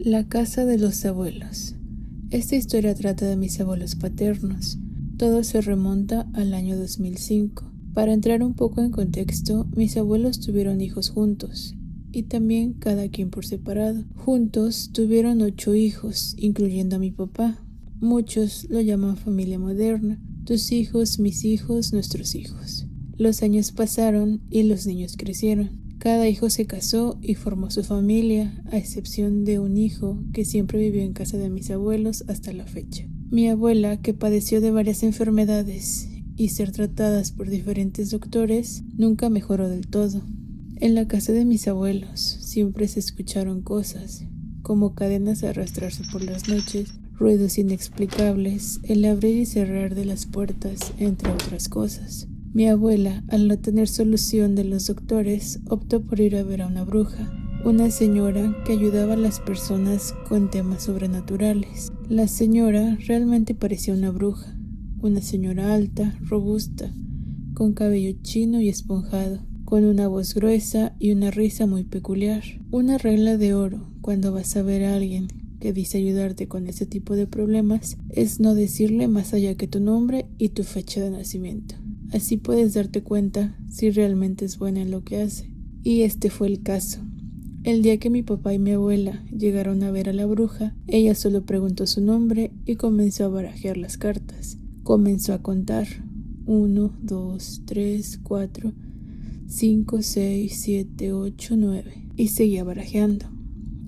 La casa de los abuelos. Esta historia trata de mis abuelos paternos. Todo se remonta al año 2005. Para entrar un poco en contexto, mis abuelos tuvieron hijos juntos y también cada quien por separado. Juntos tuvieron 8 hijos, incluyendo a mi papá. Muchos lo llaman familia moderna. Tus hijos, mis hijos, nuestros hijos. Los años pasaron y los niños crecieron. Cada hijo se casó y formó su familia, a excepción de un hijo que siempre vivió en casa de mis abuelos hasta la fecha. Mi abuela, que padeció de varias enfermedades y ser tratadas por diferentes doctores, nunca mejoró del todo. En la casa de mis abuelos siempre se escucharon cosas, como cadenas arrastrarse por las noches, ruidos inexplicables, el abrir y cerrar de las puertas, entre otras cosas. Mi abuela, al no tener solución de los doctores, optó por ir a ver a una bruja, una señora que ayudaba a las personas con temas sobrenaturales. La señora realmente parecía una bruja, una señora alta, robusta, con cabello chino y esponjado, con una voz gruesa y una risa muy peculiar. Una regla de oro cuando vas a ver a alguien que dice ayudarte con ese tipo de problemas es no decirle más allá que tu nombre y tu fecha de nacimiento. Así puedes darte cuenta si realmente es buena en lo que hace. Y este fue el caso. El día que mi papá y mi abuela llegaron a ver a la bruja, ella solo preguntó su nombre y comenzó a barajear las cartas. Comenzó a contar. 1, 2, 3, 4, 5, 6, 7, 8, 9. Y seguía barajeando.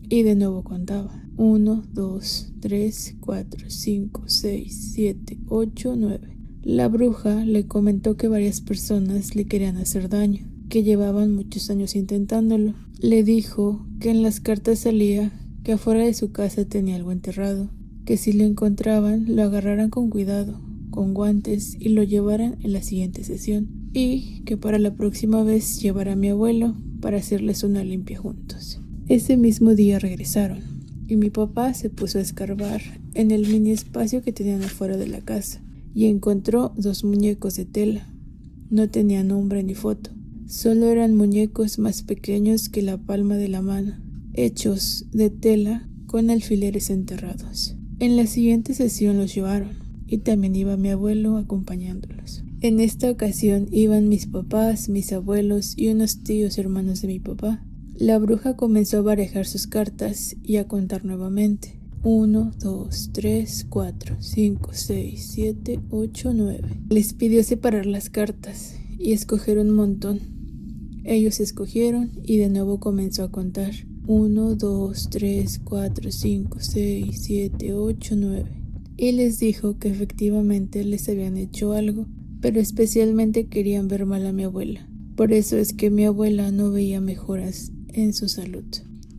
Y de nuevo contaba. 1, 2, 3, 4, 5, 6, 7, 8, 9. La bruja le comentó que varias personas le querían hacer daño, que llevaban muchos años intentándolo. Le dijo que en las cartas salía que afuera de su casa tenía algo enterrado, que si lo encontraban lo agarraran con cuidado, con guantes y lo llevaran en la siguiente sesión, y que para la próxima vez llevara a mi abuelo para hacerles una limpia juntos. Ese mismo día regresaron y mi papá se puso a escarbar en el mini espacio que tenían afuera de la casa. Y encontró 2 muñecos de tela. No tenían nombre ni foto. Solo eran muñecos más pequeños que la palma de la mano, hechos de tela con alfileres enterrados. En la siguiente sesión los llevaron, y también iba mi abuelo acompañándolos. En esta ocasión iban mis papás, mis abuelos y unos tíos hermanos de mi papá. La bruja comenzó a barajar sus cartas y a contar nuevamente. 1, 2, 3, 4, 5, 6, 7, 8, 9. Les pidió separar las cartas y escoger un montón. Ellos escogieron y de nuevo comenzó a contar. 1, 2, 3, 4, 5, 6, 7, 8, 9. Y les dijo que efectivamente les habían hecho algo, pero especialmente querían ver mal a mi abuela. Por eso es que mi abuela no veía mejoras en su salud,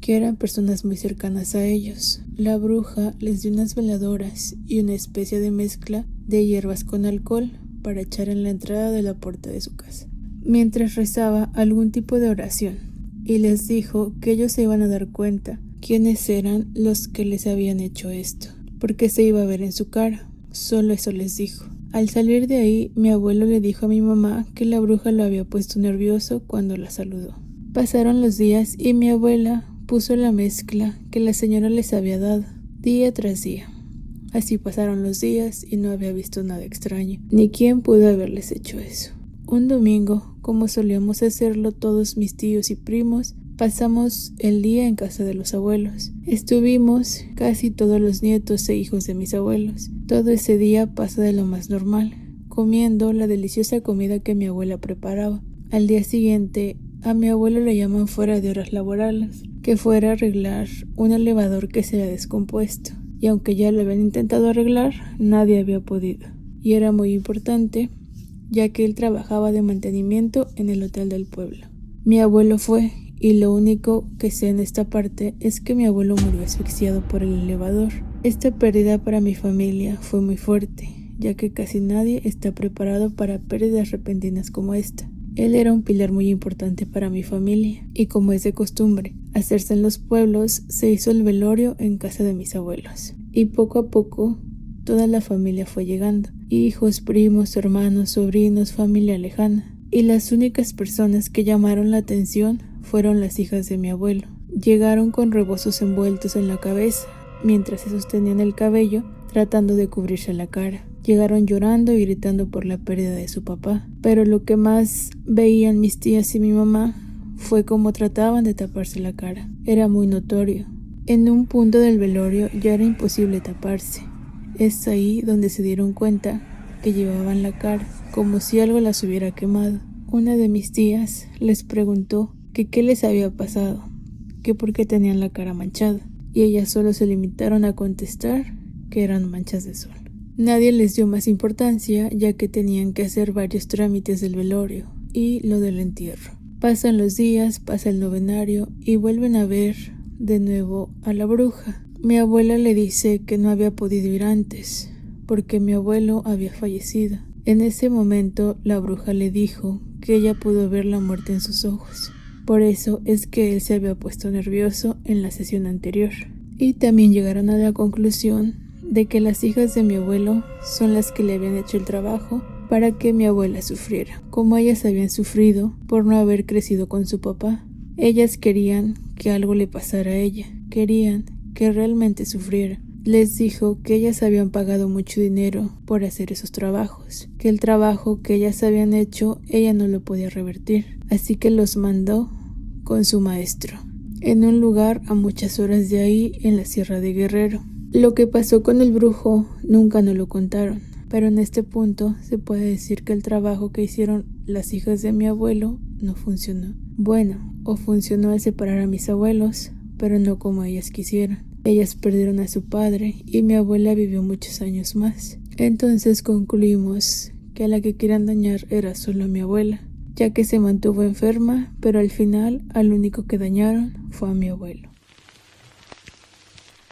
que eran personas muy cercanas a ellos. La bruja les dio unas veladoras y una especie de mezcla de hierbas con alcohol para echar en la entrada de la puerta de su casa, mientras rezaba algún tipo de oración, y les dijo que ellos se iban a dar cuenta quiénes eran los que les habían hecho esto, porque se iba a ver en su cara. Solo eso les dijo. Al salir de ahí, mi abuelo le dijo a mi mamá que la bruja lo había puesto nervioso cuando la saludó. Pasaron los días y mi abuela puso la mezcla que la señora les había dado, día tras día. Así pasaron los días y no había visto nada extraño, ni quién pudo haberles hecho eso. Un domingo, como solíamos hacerlo todos mis tíos y primos, pasamos el día en casa de los abuelos. Estuvimos casi todos los nietos e hijos de mis abuelos. Todo ese día pasó de lo más normal, comiendo la deliciosa comida que mi abuela preparaba. Al día siguiente, a mi abuelo le llaman fuera de horas laborales, que fuera a arreglar un elevador que se había descompuesto, y aunque ya lo habían intentado arreglar, nadie había podido. Y era muy importante, ya que él trabajaba de mantenimiento en el hotel del pueblo. Mi abuelo fue, y lo único que sé en esta parte es que mi abuelo murió asfixiado por el elevador. Esta pérdida para mi familia fue muy fuerte, ya que casi nadie está preparado para pérdidas repentinas como esta. Él era un pilar muy importante para mi familia, y como es de costumbre hacerse en los pueblos, se hizo el velorio en casa de mis abuelos. Y poco a poco, toda la familia fue llegando. Hijos, primos, hermanos, sobrinos, familia lejana. Y las únicas personas que llamaron la atención fueron las hijas de mi abuelo. Llegaron con rebozos envueltos en la cabeza, mientras se sostenían el cabello, tratando de cubrirse la cara. Llegaron llorando y gritando por la pérdida de su papá, pero lo que más veían mis tías y mi mamá fue cómo trataban de taparse la cara. Era muy notorio. En un punto del velorio ya era imposible taparse. Es ahí donde se dieron cuenta que llevaban la cara, como si algo las hubiera quemado. Una de mis tías les preguntó que qué les había pasado, que por qué tenían la cara manchada, y ellas solo se limitaron a contestar que eran manchas de sol. Nadie les dio más importancia, ya que tenían que hacer varios trámites del velorio y lo del entierro. Pasan los días, pasa el novenario y vuelven a ver de nuevo a la bruja. Mi abuela le dice que no había podido ir antes, porque mi abuelo había fallecido. En ese momento la bruja le dijo que ella pudo ver la muerte en sus ojos. Por eso es que él se había puesto nervioso en la sesión anterior. Y también llegaron a la conclusión de que las hijas de mi abuelo son las que le habían hecho el trabajo para que mi abuela sufriera, como ellas habían sufrido por no haber crecido con su papá. Ellas querían que algo le pasara a ella, querían que realmente sufriera. Les dijo que ellas habían pagado mucho dinero por hacer esos trabajos, que el trabajo que ellas habían hecho ella no lo podía revertir, así que los mandó con su maestro, en un lugar a muchas horas de ahí en la Sierra de Guerrero. Lo que pasó con el brujo nunca nos lo contaron, pero en este punto se puede decir que el trabajo que hicieron las hijas de mi abuelo no funcionó. Bueno, o funcionó al separar a mis abuelos, pero no como ellas quisieron. Ellas perdieron a su padre y mi abuela vivió muchos años más. Entonces concluimos que a la que querían dañar era solo a mi abuela, ya que se mantuvo enferma, pero al final al único que dañaron fue a mi abuelo.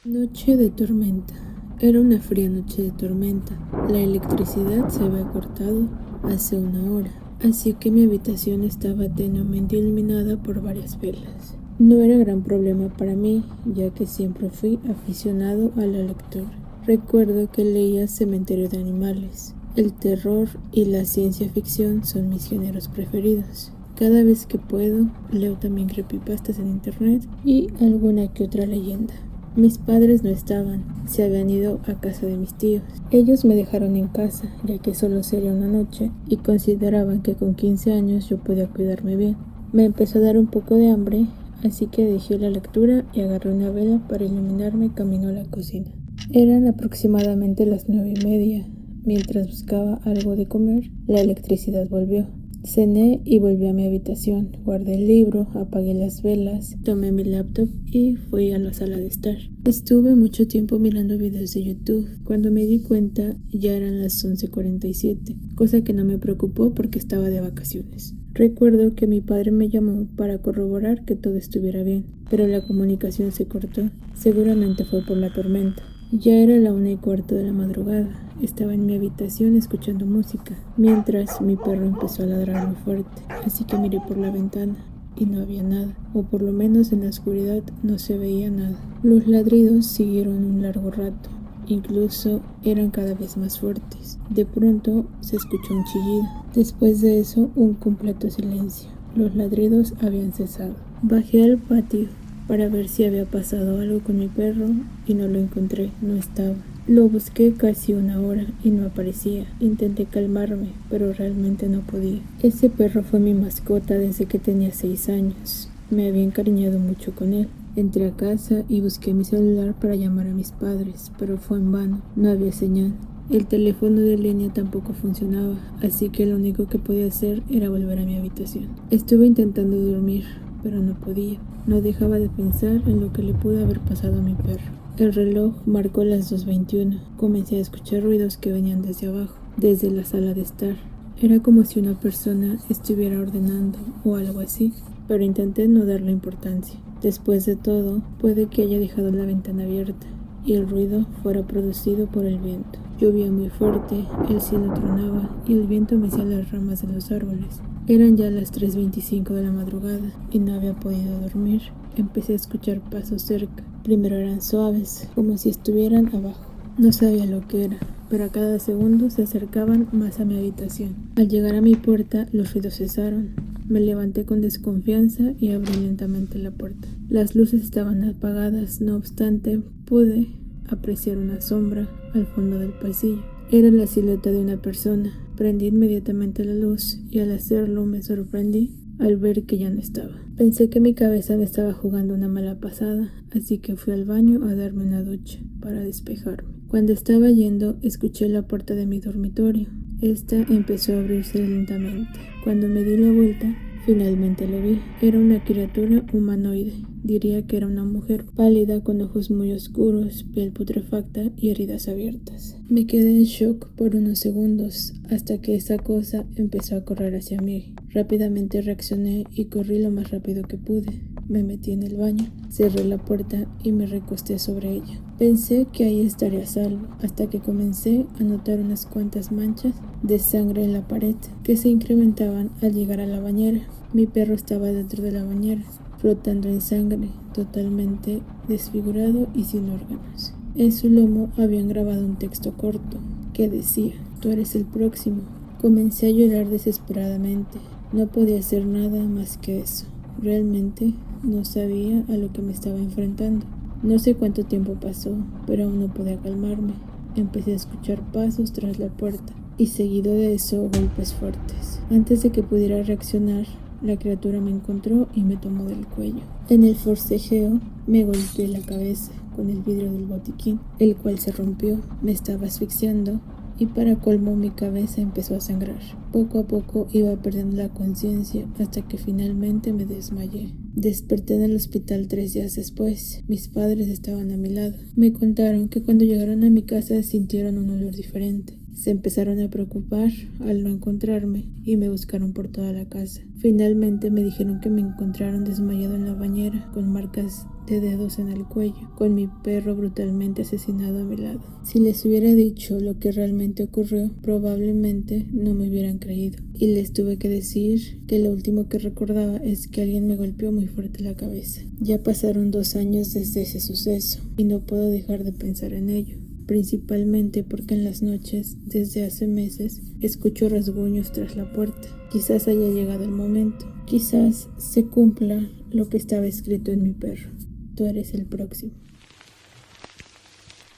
Noche de tormenta. Era una fría noche de tormenta. La electricidad se había cortado hace una hora, así que mi habitación estaba tenuemente iluminada por varias velas. No era gran problema para mí, ya que siempre fui aficionado a la lectura. Recuerdo que leía Cementerio de Animales. El terror y la ciencia ficción son mis géneros preferidos. Cada vez que puedo, leo también creepypastas en internet y alguna que otra leyenda. Mis padres no estaban, se habían ido a casa de mis tíos. Ellos me dejaron en casa, ya que solo sería una noche, y consideraban que con 15 años yo podía cuidarme bien. Me empezó a dar un poco de hambre, así que dejé la lectura y agarré una vela para iluminarme camino a la cocina. Eran aproximadamente las 9:30. Mientras buscaba algo de comer, la electricidad volvió. Cené y volví a mi habitación, guardé el libro, apagué las velas, tomé mi laptop y fui a la sala de estar. Estuve mucho tiempo mirando videos de YouTube. Cuando me di cuenta ya eran las 11:47, cosa que no me preocupó porque estaba de vacaciones. Recuerdo que mi padre me llamó para corroborar que todo estuviera bien, pero la comunicación se cortó. Seguramente fue por la tormenta. Ya era la 1:15 de la madrugada. Estaba en mi habitación escuchando música, mientras mi perro empezó a ladrar muy fuerte, así que miré por la ventana y no había nada, o por lo menos en la oscuridad no se veía nada. Los ladridos siguieron un largo rato, incluso eran cada vez más fuertes. De pronto se escuchó un chillido. Después de eso, un completo silencio. Los ladridos habían cesado. Bajé al patio para ver si había pasado algo con mi perro y no lo encontré, no estaba. Lo busqué casi una hora y no aparecía. Intenté calmarme, pero realmente no podía. Ese perro fue mi mascota desde que tenía 6 años. Me había encariñado mucho con él. Entré a casa y busqué mi celular para llamar a mis padres, pero fue en vano, no había señal. El teléfono de línea tampoco funcionaba, así que lo único que podía hacer era volver a mi habitación. Estuve intentando dormir, pero no podía. No dejaba de pensar en lo que le pudo haber pasado a mi perro. El reloj marcó las 2:21. Comencé a escuchar ruidos que venían desde abajo, desde la sala de estar. Era como si una persona estuviera ordenando o algo así, pero intenté no darle importancia. Después de todo, puede que haya dejado la ventana abierta y el ruido fuera producido por el viento. Llovía muy fuerte, el cielo tronaba y el viento mecía las ramas de los árboles. Eran ya las 3:25 de la madrugada y no había podido dormir. Empecé a escuchar pasos cerca. Primero eran suaves, como si estuvieran abajo. No sabía lo que era, pero a cada segundo se acercaban más a mi habitación. Al llegar a mi puerta, los ruidos cesaron. Me levanté con desconfianza y abrí lentamente la puerta. Las luces estaban apagadas, no obstante, pude apreciar una sombra al fondo del pasillo. Era la silueta de una persona. Prendí inmediatamente la luz y al hacerlo me sorprendí al ver que ya no estaba. Pensé que mi cabeza me estaba jugando una mala pasada, así que fui al baño a darme una ducha para despejarme. Cuando estaba yendo, escuché la puerta de mi dormitorio. Esta empezó a abrirse lentamente. Cuando me di la vuelta, finalmente lo vi. Era una criatura humanoide. Diría que era una mujer pálida con ojos muy oscuros, piel putrefacta y heridas abiertas. Me quedé en shock por unos segundos hasta que esa cosa empezó a correr hacia mí. Rápidamente reaccioné y corrí lo más rápido que pude. Me metí en el baño, cerré la puerta y me recosté sobre ella. Pensé que ahí estaría a salvo, hasta que comencé a notar unas cuantas manchas de sangre en la pared que se incrementaban al llegar a la bañera. Mi perro estaba dentro de la bañera, flotando en sangre, totalmente desfigurado y sin órganos. En su lomo habían grabado un texto corto que decía: "Tú eres el próximo". Comencé a llorar desesperadamente. No podía hacer nada más que eso. Realmente no sabía a lo que me estaba enfrentando. No sé cuánto tiempo pasó, pero aún no podía calmarme. Empecé a escuchar pasos tras la puerta y seguido de eso golpes fuertes. Antes de que pudiera reaccionar, la criatura me encontró y me tomó del cuello. En el forcejeo me golpeé la cabeza con el vidrio del botiquín, el cual se rompió. Me estaba asfixiando y para colmo mi cabeza empezó a sangrar. Poco a poco iba perdiendo la conciencia hasta que finalmente me desmayé. Desperté en el hospital 3 días después. Mis padres estaban a mi lado. Me contaron que cuando llegaron a mi casa sintieron un olor diferente. Se empezaron a preocupar al no encontrarme y me buscaron por toda la casa. Finalmente me dijeron que me encontraron desmayado en la bañera con marcas de dedos en el cuello, con mi perro brutalmente asesinado a mi lado. Si les hubiera dicho lo que realmente ocurrió, probablemente no me hubieran creído. Y les tuve que decir que lo último que recordaba es que alguien me golpeó muy fuerte la cabeza. Ya pasaron 2 años desde ese suceso y no puedo dejar de pensar en ello. Principalmente porque en las noches, desde hace meses, escucho rasguños tras la puerta. Quizás haya llegado el momento. Quizás se cumpla lo que estaba escrito en mi perro. Tú eres el próximo.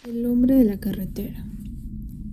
El hombre de la carretera.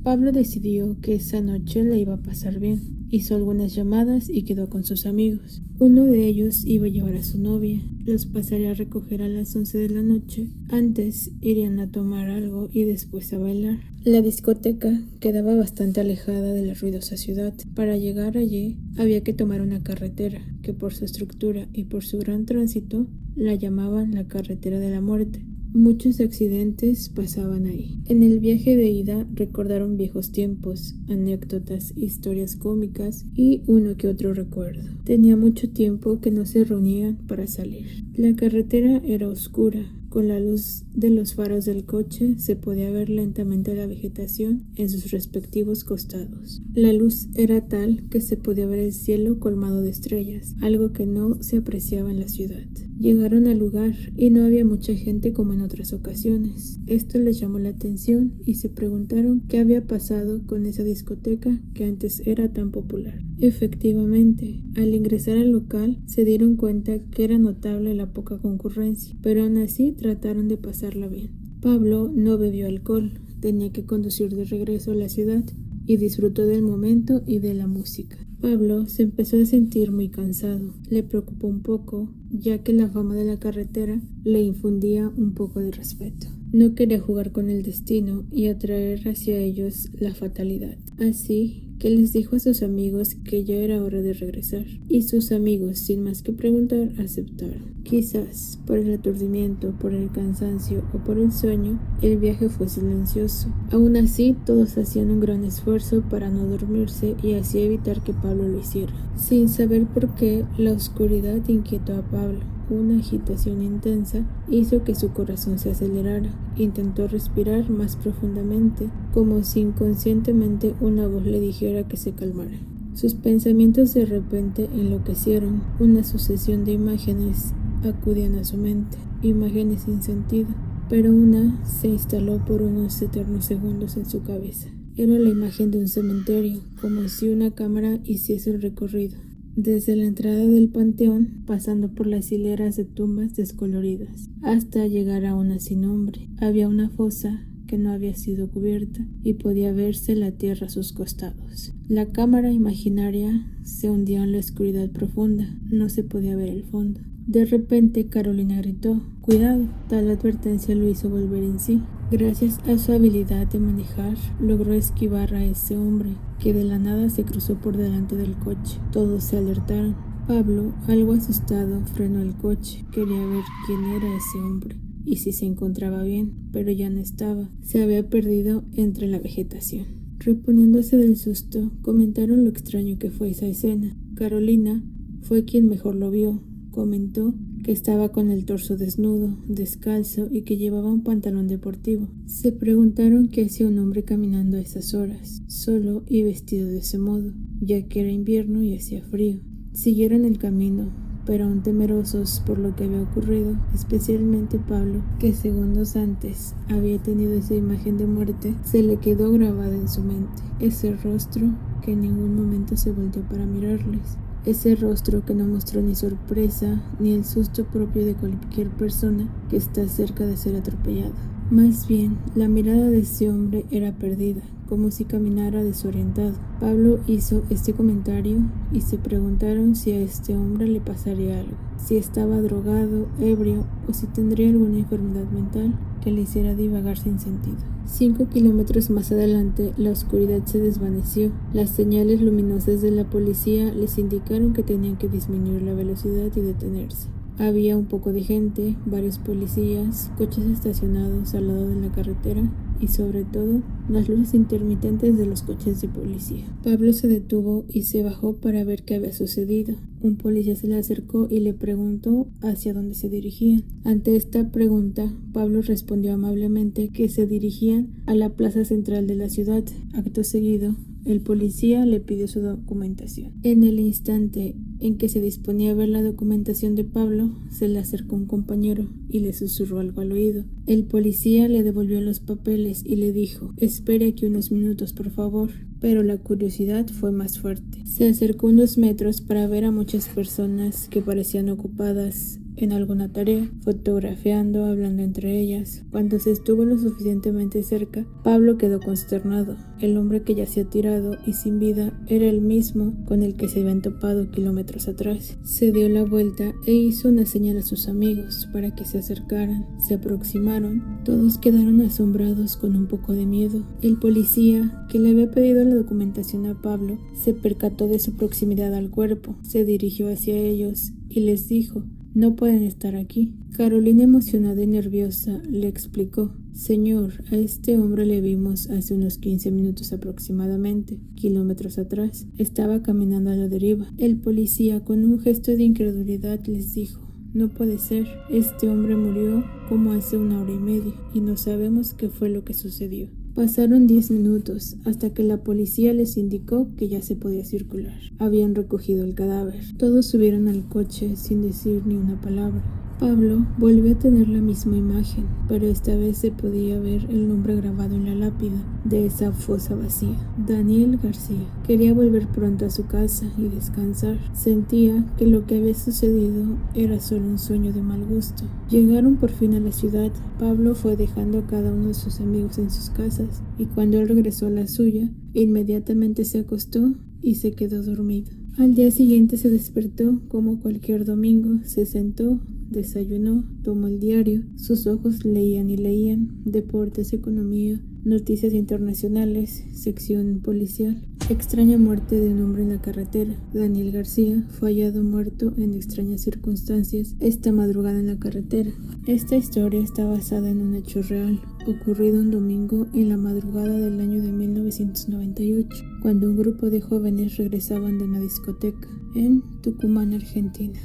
Pablo decidió que esa noche le iba a pasar bien. Hizo algunas llamadas y quedó con sus amigos. Uno de ellos iba a llevar a su novia. Los pasaría a recoger a las 11 de la noche. Antes irían a tomar algo y después a bailar. La discoteca quedaba bastante alejada de la ruidosa ciudad. Para llegar allí había que tomar una carretera, que por su estructura y por su gran tránsito la llamaban la carretera de la muerte. Muchos accidentes pasaban ahí. En el viaje de ida recordaron viejos tiempos, anécdotas, historias cómicas y uno que otro recuerdo. Tenía mucho tiempo que no se reunían para salir. La carretera era oscura. Con la luz de los faros del coche se podía ver lentamente la vegetación en sus respectivos costados. La luz era tal que se podía ver el cielo colmado de estrellas, algo que no se apreciaba en la ciudad. Llegaron al lugar y no había mucha gente como en otras ocasiones. Esto les llamó la atención y se preguntaron qué había pasado con esa discoteca que antes era tan popular. Efectivamente, al ingresar al local se dieron cuenta que era notable la poca concurrencia, pero aún así trataron de pasarla bien. Pablo no bebió alcohol, tenía que conducir de regreso a la ciudad y disfrutó del momento y de la música. Pablo se empezó a sentir muy cansado. Le preocupó un poco, ya que la fama de la carretera le infundía un poco de respeto. No quería jugar con el destino y atraer hacia ellos la fatalidad. Así que les dijo a sus amigos que ya era hora de regresar. Y sus amigos, sin más que preguntar, aceptaron. Quizás por el aturdimiento, por el cansancio o por el sueño, el viaje fue silencioso. Aún así, todos hacían un gran esfuerzo para no dormirse y así evitar que Pablo lo hiciera. Sin saber por qué, la oscuridad inquietó a Pablo. Una agitación intensa hizo que su corazón se acelerara. Intentó respirar más profundamente, como si inconscientemente una voz le dijera que se calmara. Sus pensamientos de repente enloquecieron. Una sucesión de imágenes acudían a su mente, imágenes sin sentido, pero una se instaló por unos eternos segundos en su cabeza. Era la imagen de un cementerio, como si una cámara hiciese el recorrido. Desde la entrada del panteón, pasando por las hileras de tumbas descoloridas, hasta llegar a una sin nombre. Había una fosa que no había sido cubierta y podía verse la tierra a sus costados. La cámara imaginaria se hundía en la oscuridad profunda, no se podía ver el fondo. De repente Carolina gritó: «¡Cuidado!». Tal advertencia lo hizo volver en sí. Gracias a su habilidad de manejar, logró esquivar a ese hombre, que de la nada se cruzó por delante del coche. Todos se alertaron. Pablo, algo asustado, frenó el coche. Quería ver quién era ese hombre y si se encontraba bien, pero ya no estaba. Se había perdido entre la vegetación. Reponiéndose del susto, comentaron lo extraño que fue esa escena. Carolina fue quien mejor lo vio. Comentó que estaba con el torso desnudo, descalzo y que llevaba un pantalón deportivo. Se preguntaron qué hacía un hombre caminando a esas horas, solo y vestido de ese modo, ya que era invierno y hacía frío. Siguieron el camino, pero aún temerosos por lo que había ocurrido, especialmente Pablo, que segundos antes había tenido esa imagen de muerte, se le quedó grabada en su mente. Ese rostro que en ningún momento se volteó para mirarles. Ese rostro que no mostró ni sorpresa ni el susto propio de cualquier persona que está cerca de ser atropellada. Más bien, la mirada de ese hombre era perdida, como si caminara desorientado. Pablo hizo este comentario y se preguntaron si a este hombre le pasaría algo, si estaba drogado, ebrio o si tendría alguna enfermedad mental que le hiciera divagar sin sentido. 5 kilómetros más adelante, la oscuridad se desvaneció. Las señales luminosas de la policía les indicaron que tenían que disminuir la velocidad y detenerse. Había un poco de gente, varios policías, coches estacionados al lado de la carretera y sobre todo las luces intermitentes de los coches de policía. Pablo se detuvo y se bajó para ver qué había sucedido. Un policía se le acercó y le preguntó hacia dónde se dirigían. Ante esta pregunta, Pablo respondió amablemente que se dirigían a la plaza central de la ciudad. Acto seguido, el policía le pidió su documentación. En el instante en que se disponía a ver la documentación de Pablo, se le acercó un compañero y le susurró algo al oído. El policía le devolvió los papeles y le dijo: «Espere aquí unos minutos, por favor». Pero la curiosidad fue más fuerte. Se acercó unos metros para ver a muchas personas que parecían ocupadas en alguna tarea, fotografiando, hablando entre ellas. Cuando se estuvo lo suficientemente cerca, Pablo quedó consternado. El hombre que yacía tirado y sin vida era el mismo con el que se habían topado kilómetros atrás. Se dio la vuelta e hizo una señal a sus amigos para que se acercaran. Se aproximaron. Todos quedaron asombrados con un poco de miedo. El policía, que le había pedido la documentación a Pablo, se percató de su proximidad al cuerpo. Se dirigió hacia ellos y les dijo: «No pueden estar aquí». Carolina, emocionada y nerviosa, le explicó: «Señor, a este hombre le vimos hace unos 15 minutos aproximadamente, kilómetros atrás. Estaba caminando a la deriva». El policía, con un gesto de incredulidad, les dijo: «No puede ser. Este hombre murió como hace 1 hora y media y no sabemos qué fue lo que sucedió». Pasaron 10 minutos hasta que la policía les indicó que ya se podía circular. Habían recogido el cadáver. Todos subieron al coche sin decir ni una palabra. Pablo volvió a tener la misma imagen, pero esta vez se podía ver el nombre grabado en la lápida de esa fosa vacía: Daniel García. Quería volver pronto a su casa y descansar. Sentía que lo que había sucedido era solo un sueño de mal gusto. Llegaron por fin a la ciudad. Pablo fue dejando a cada uno de sus amigos en sus casas y cuando él regresó a la suya, inmediatamente se acostó y se quedó dormido. Al día siguiente se despertó como cualquier domingo, se sentó, desayunó, tomó el diario. Sus ojos leían y leían: deportes, economía, noticias internacionales, sección policial. Extraña muerte de un hombre en la carretera. Daniel García fue hallado muerto en extrañas circunstancias esta madrugada en la carretera. Esta historia está basada en un hecho real, ocurrido un domingo en la madrugada del año de 1998, cuando un grupo de jóvenes regresaban de una discoteca en Tucumán, Argentina.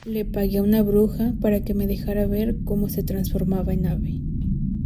Le pagué a una bruja para que me dejara ver cómo se transformaba en ave.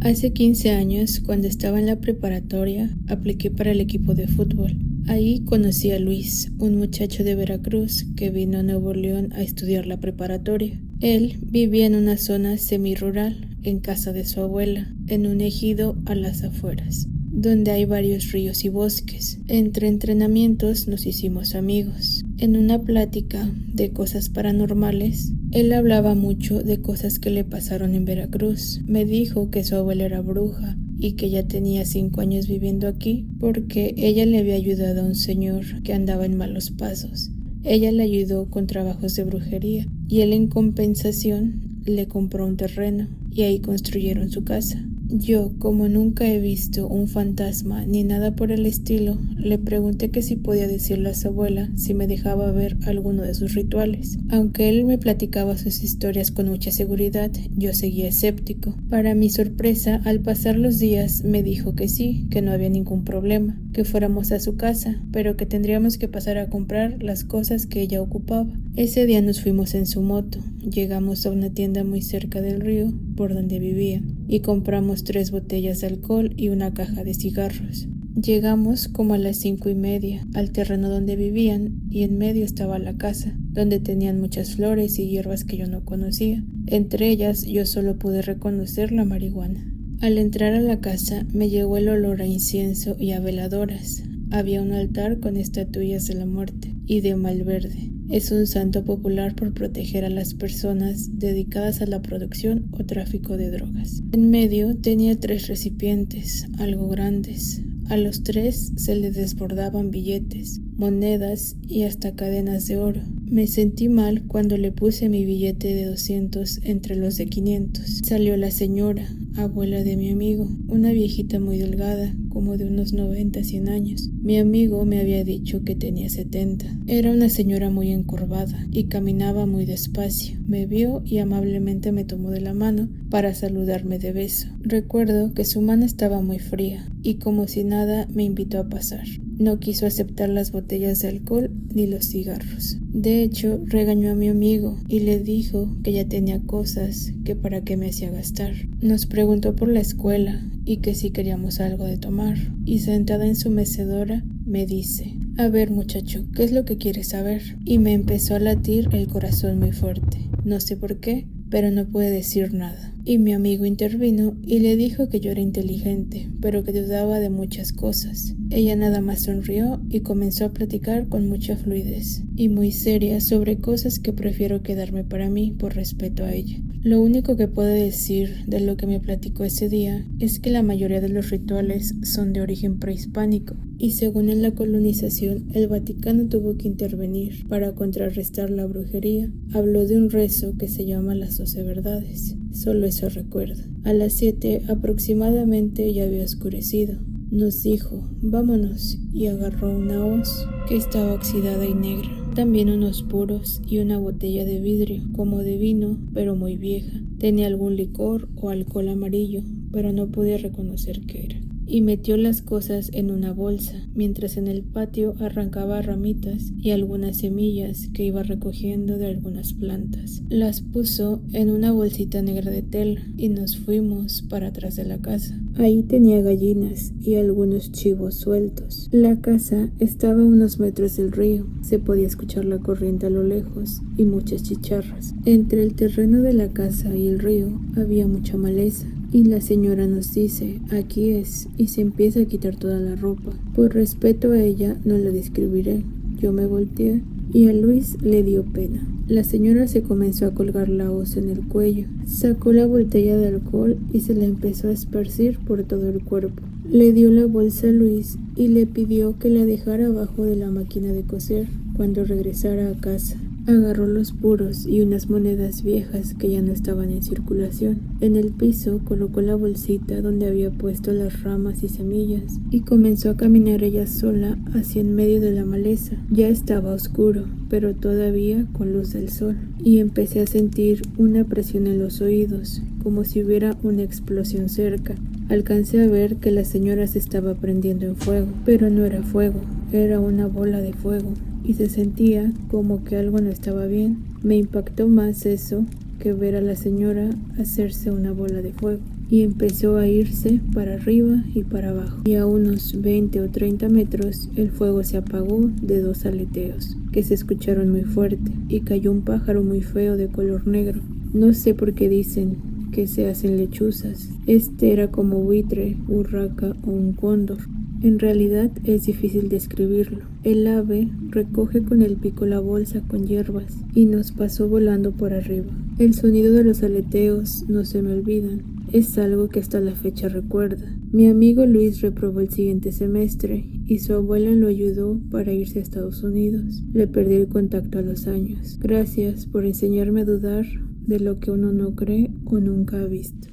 Hace 15 años, cuando estaba en la preparatoria, apliqué para el equipo de fútbol. Ahí conocí a Luis, un muchacho de Veracruz que vino a Nuevo León a estudiar la preparatoria. Él vivía en una zona semirural en casa de su abuela, en un ejido a las afueras, donde hay varios ríos y bosques. Entre entrenamientos nos hicimos amigos. En una plática de cosas paranormales, él hablaba mucho de cosas que le pasaron en Veracruz. Me dijo que su abuela era bruja y que ya tenía 5 años viviendo aquí porque ella le había ayudado a un señor que andaba en malos pasos. Ella le ayudó con trabajos de brujería y él en compensación le compró un terreno y ahí construyeron su casa. Yo, como nunca he visto un fantasma ni nada por el estilo, le pregunté que si podía decirle a su abuela si me dejaba ver alguno de sus rituales. Aunque él me platicaba sus historias con mucha seguridad, yo seguía escéptico. Para mi sorpresa, al pasar los días me dijo que sí, que no había ningún problema, que fuéramos a su casa, pero que tendríamos que pasar a comprar las cosas que ella ocupaba. Ese día nos fuimos en su moto. Llegamos a una tienda muy cerca del río, por donde vivían, y compramos 3 botellas de alcohol y una caja de cigarros. Llegamos como a las 5:30 al terreno donde vivían y en medio estaba la casa, donde tenían muchas flores y hierbas que yo no conocía. Entre ellas yo solo pude reconocer la marihuana. Al entrar a la casa me llegó el olor a incienso y a veladoras. Había un altar con estatuillas de la muerte y de Malverde. Es un santo popular por proteger a las personas dedicadas a la producción o tráfico de drogas. En medio tenía 3 recipientes, algo grandes. A los 3 se les desbordaban billetes, monedas y hasta cadenas de oro. Me sentí mal cuando le puse mi billete de 200 entre los de 500. Salió la señora, abuela de mi amigo, una viejita muy delgada, como de unos 90-100 años. Mi amigo me había dicho que tenía 70. Era una señora muy encorvada y caminaba muy despacio. Me vio y amablemente me tomó de la mano para saludarme de beso. Recuerdo que su mano estaba muy fría y como si nada me invitó a pasar. No quiso aceptar las botellas de alcohol ni los cigarros. De hecho, regañó a mi amigo y le dijo que ya tenía cosas, que para qué me hacía gastar. Nos preguntó por la escuela y que si queríamos algo de tomar. Y sentada en su mecedora, me dice: a ver, muchacho, ¿qué es lo que quieres saber? Y me empezó a latir el corazón muy fuerte. No sé por qué, pero no pude decir nada. Y mi amigo intervino y le dijo que yo era inteligente, pero que dudaba de muchas cosas. Ella nada más sonrió y comenzó a platicar con mucha fluidez y muy seria sobre cosas que prefiero quedarme para mí por respeto a ella. Lo único que puedo decir de lo que me platicó ese día es que la mayoría de los rituales son de origen prehispánico y según en la colonización el Vaticano tuvo que intervenir para contrarrestar la brujería. Habló de un rezo que se llama las 12 verdades. Solo eso recuerdo. A las 7 aproximadamente ya había oscurecido. Nos dijo: vámonos, y agarró una hoz que estaba oxidada y negra, también unos puros y una botella de vidrio, como de vino, pero muy vieja. Tenía algún licor o alcohol amarillo, pero no pude reconocer qué era. Y metió las cosas en una bolsa, mientras en el patio arrancaba ramitas y algunas semillas que iba recogiendo de algunas plantas. Las puso en una bolsita negra de tela y nos fuimos para atrás de la casa. Ahí tenía gallinas y algunos chivos sueltos. La casa estaba a unos metros del río. Se podía escuchar la corriente a lo lejos y muchas chicharras. Entre el terreno de la casa y el río había mucha maleza. Y la señora nos dice: aquí es, y se empieza a quitar toda la ropa. Por respeto a ella no lo describiré. Yo me volteé y a Luis le dio pena. La señora se comenzó a colgar la hoz en el cuello, sacó la botella de alcohol y se la empezó a esparcir por todo el cuerpo. Le dio la bolsa a Luis y le pidió que la dejara abajo de la máquina de coser cuando regresara a casa. Agarró los puros y unas monedas viejas que ya no estaban en circulación. En el piso colocó la bolsita donde había puesto las ramas y semillas y comenzó a caminar ella sola hacia en medio de la maleza. Ya estaba oscuro, pero todavía con luz del sol, y empecé a sentir una presión en los oídos, como si hubiera una explosión cerca. Alcancé a ver que la señora se estaba prendiendo en fuego, pero no era fuego, era una bola de fuego. Y se sentía como que algo no estaba bien. Me impactó más eso que ver a la señora hacerse una bola de fuego. Y empezó a irse para arriba y para abajo. Y a unos 20 o 30 metros el fuego se apagó de 2 aleteos que se escucharon muy fuerte y cayó un pájaro muy feo de color negro. No sé por qué dicen que se hacen lechuzas. Este era como buitre, urraca o un cóndor. En realidad es difícil describirlo. El ave recoge con el pico la bolsa con hierbas y nos pasó volando por arriba. El sonido de los aleteos no se me olvidan. Es algo que hasta la fecha recuerda. Mi amigo Luis reprobó el siguiente semestre y su abuela lo ayudó para irse a Estados Unidos. Le perdí el contacto a los años. Gracias por enseñarme a dudar de lo que uno no cree o nunca ha visto.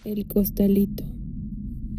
El costalito.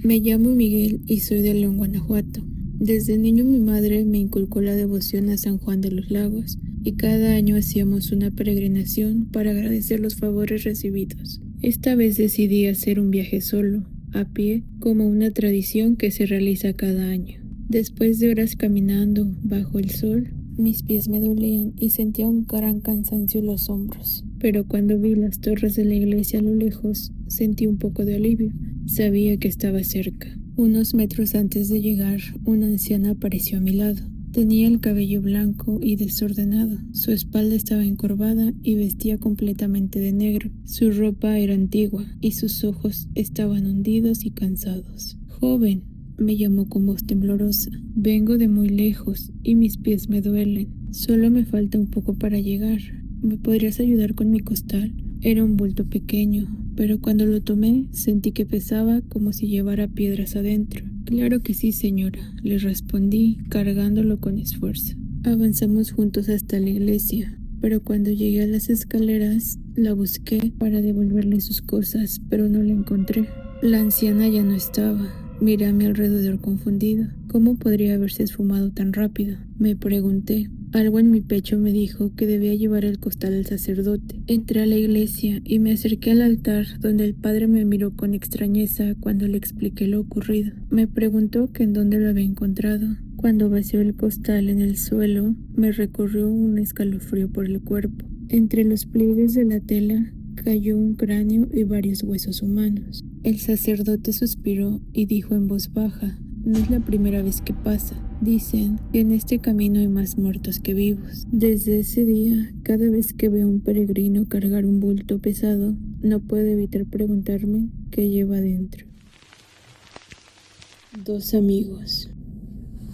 Me llamo Miguel y soy de León, Guanajuato. Desde niño mi madre me inculcó la devoción a San Juan de los Lagos y cada año hacíamos una peregrinación para agradecer los favores recibidos. Esta vez decidí hacer un viaje solo, a pie, como una tradición que se realiza cada año. Después de horas caminando bajo el sol, mis pies me dolían y sentía un gran cansancio en los hombros. Pero cuando vi las torres de la iglesia a lo lejos, sentí un poco de alivio. Sabía que estaba cerca. Unos metros antes de llegar, una anciana apareció a mi lado. Tenía el cabello blanco y desordenado. Su espalda estaba encorvada y vestía completamente de negro. Su ropa era antigua y sus ojos estaban hundidos y cansados. Joven, me llamó con voz temblorosa. Vengo de muy lejos y mis pies me duelen. Solo me falta un poco para llegar. ¿Me podrías ayudar con mi costal? Era un bulto pequeño, pero cuando lo tomé sentí que pesaba como si llevara piedras adentro. Claro que sí, señora, le respondí, cargándolo con esfuerzo. Avanzamos juntos hasta la iglesia, pero cuando llegué a las escaleras, la busqué para devolverle sus cosas, pero no la encontré. La anciana ya no estaba. Miré a mi alrededor confundida. ¿Cómo podría haberse esfumado tan rápido? Me pregunté. Algo en mi pecho me dijo que debía llevar el costal al sacerdote. Entré a la iglesia y me acerqué al altar, donde el padre me miró con extrañeza cuando le expliqué lo ocurrido. Me preguntó que en dónde lo había encontrado. Cuando vació el costal en el suelo, me recorrió un escalofrío por el cuerpo. Entre los pliegues de la tela cayó un cráneo y varios huesos humanos. El sacerdote suspiró y dijo en voz baja: no es la primera vez que pasa. Dicen que en este camino hay más muertos que vivos. Desde ese día, cada vez que veo a un peregrino cargar un bulto pesado, no puedo evitar preguntarme qué lleva dentro. Dos amigos.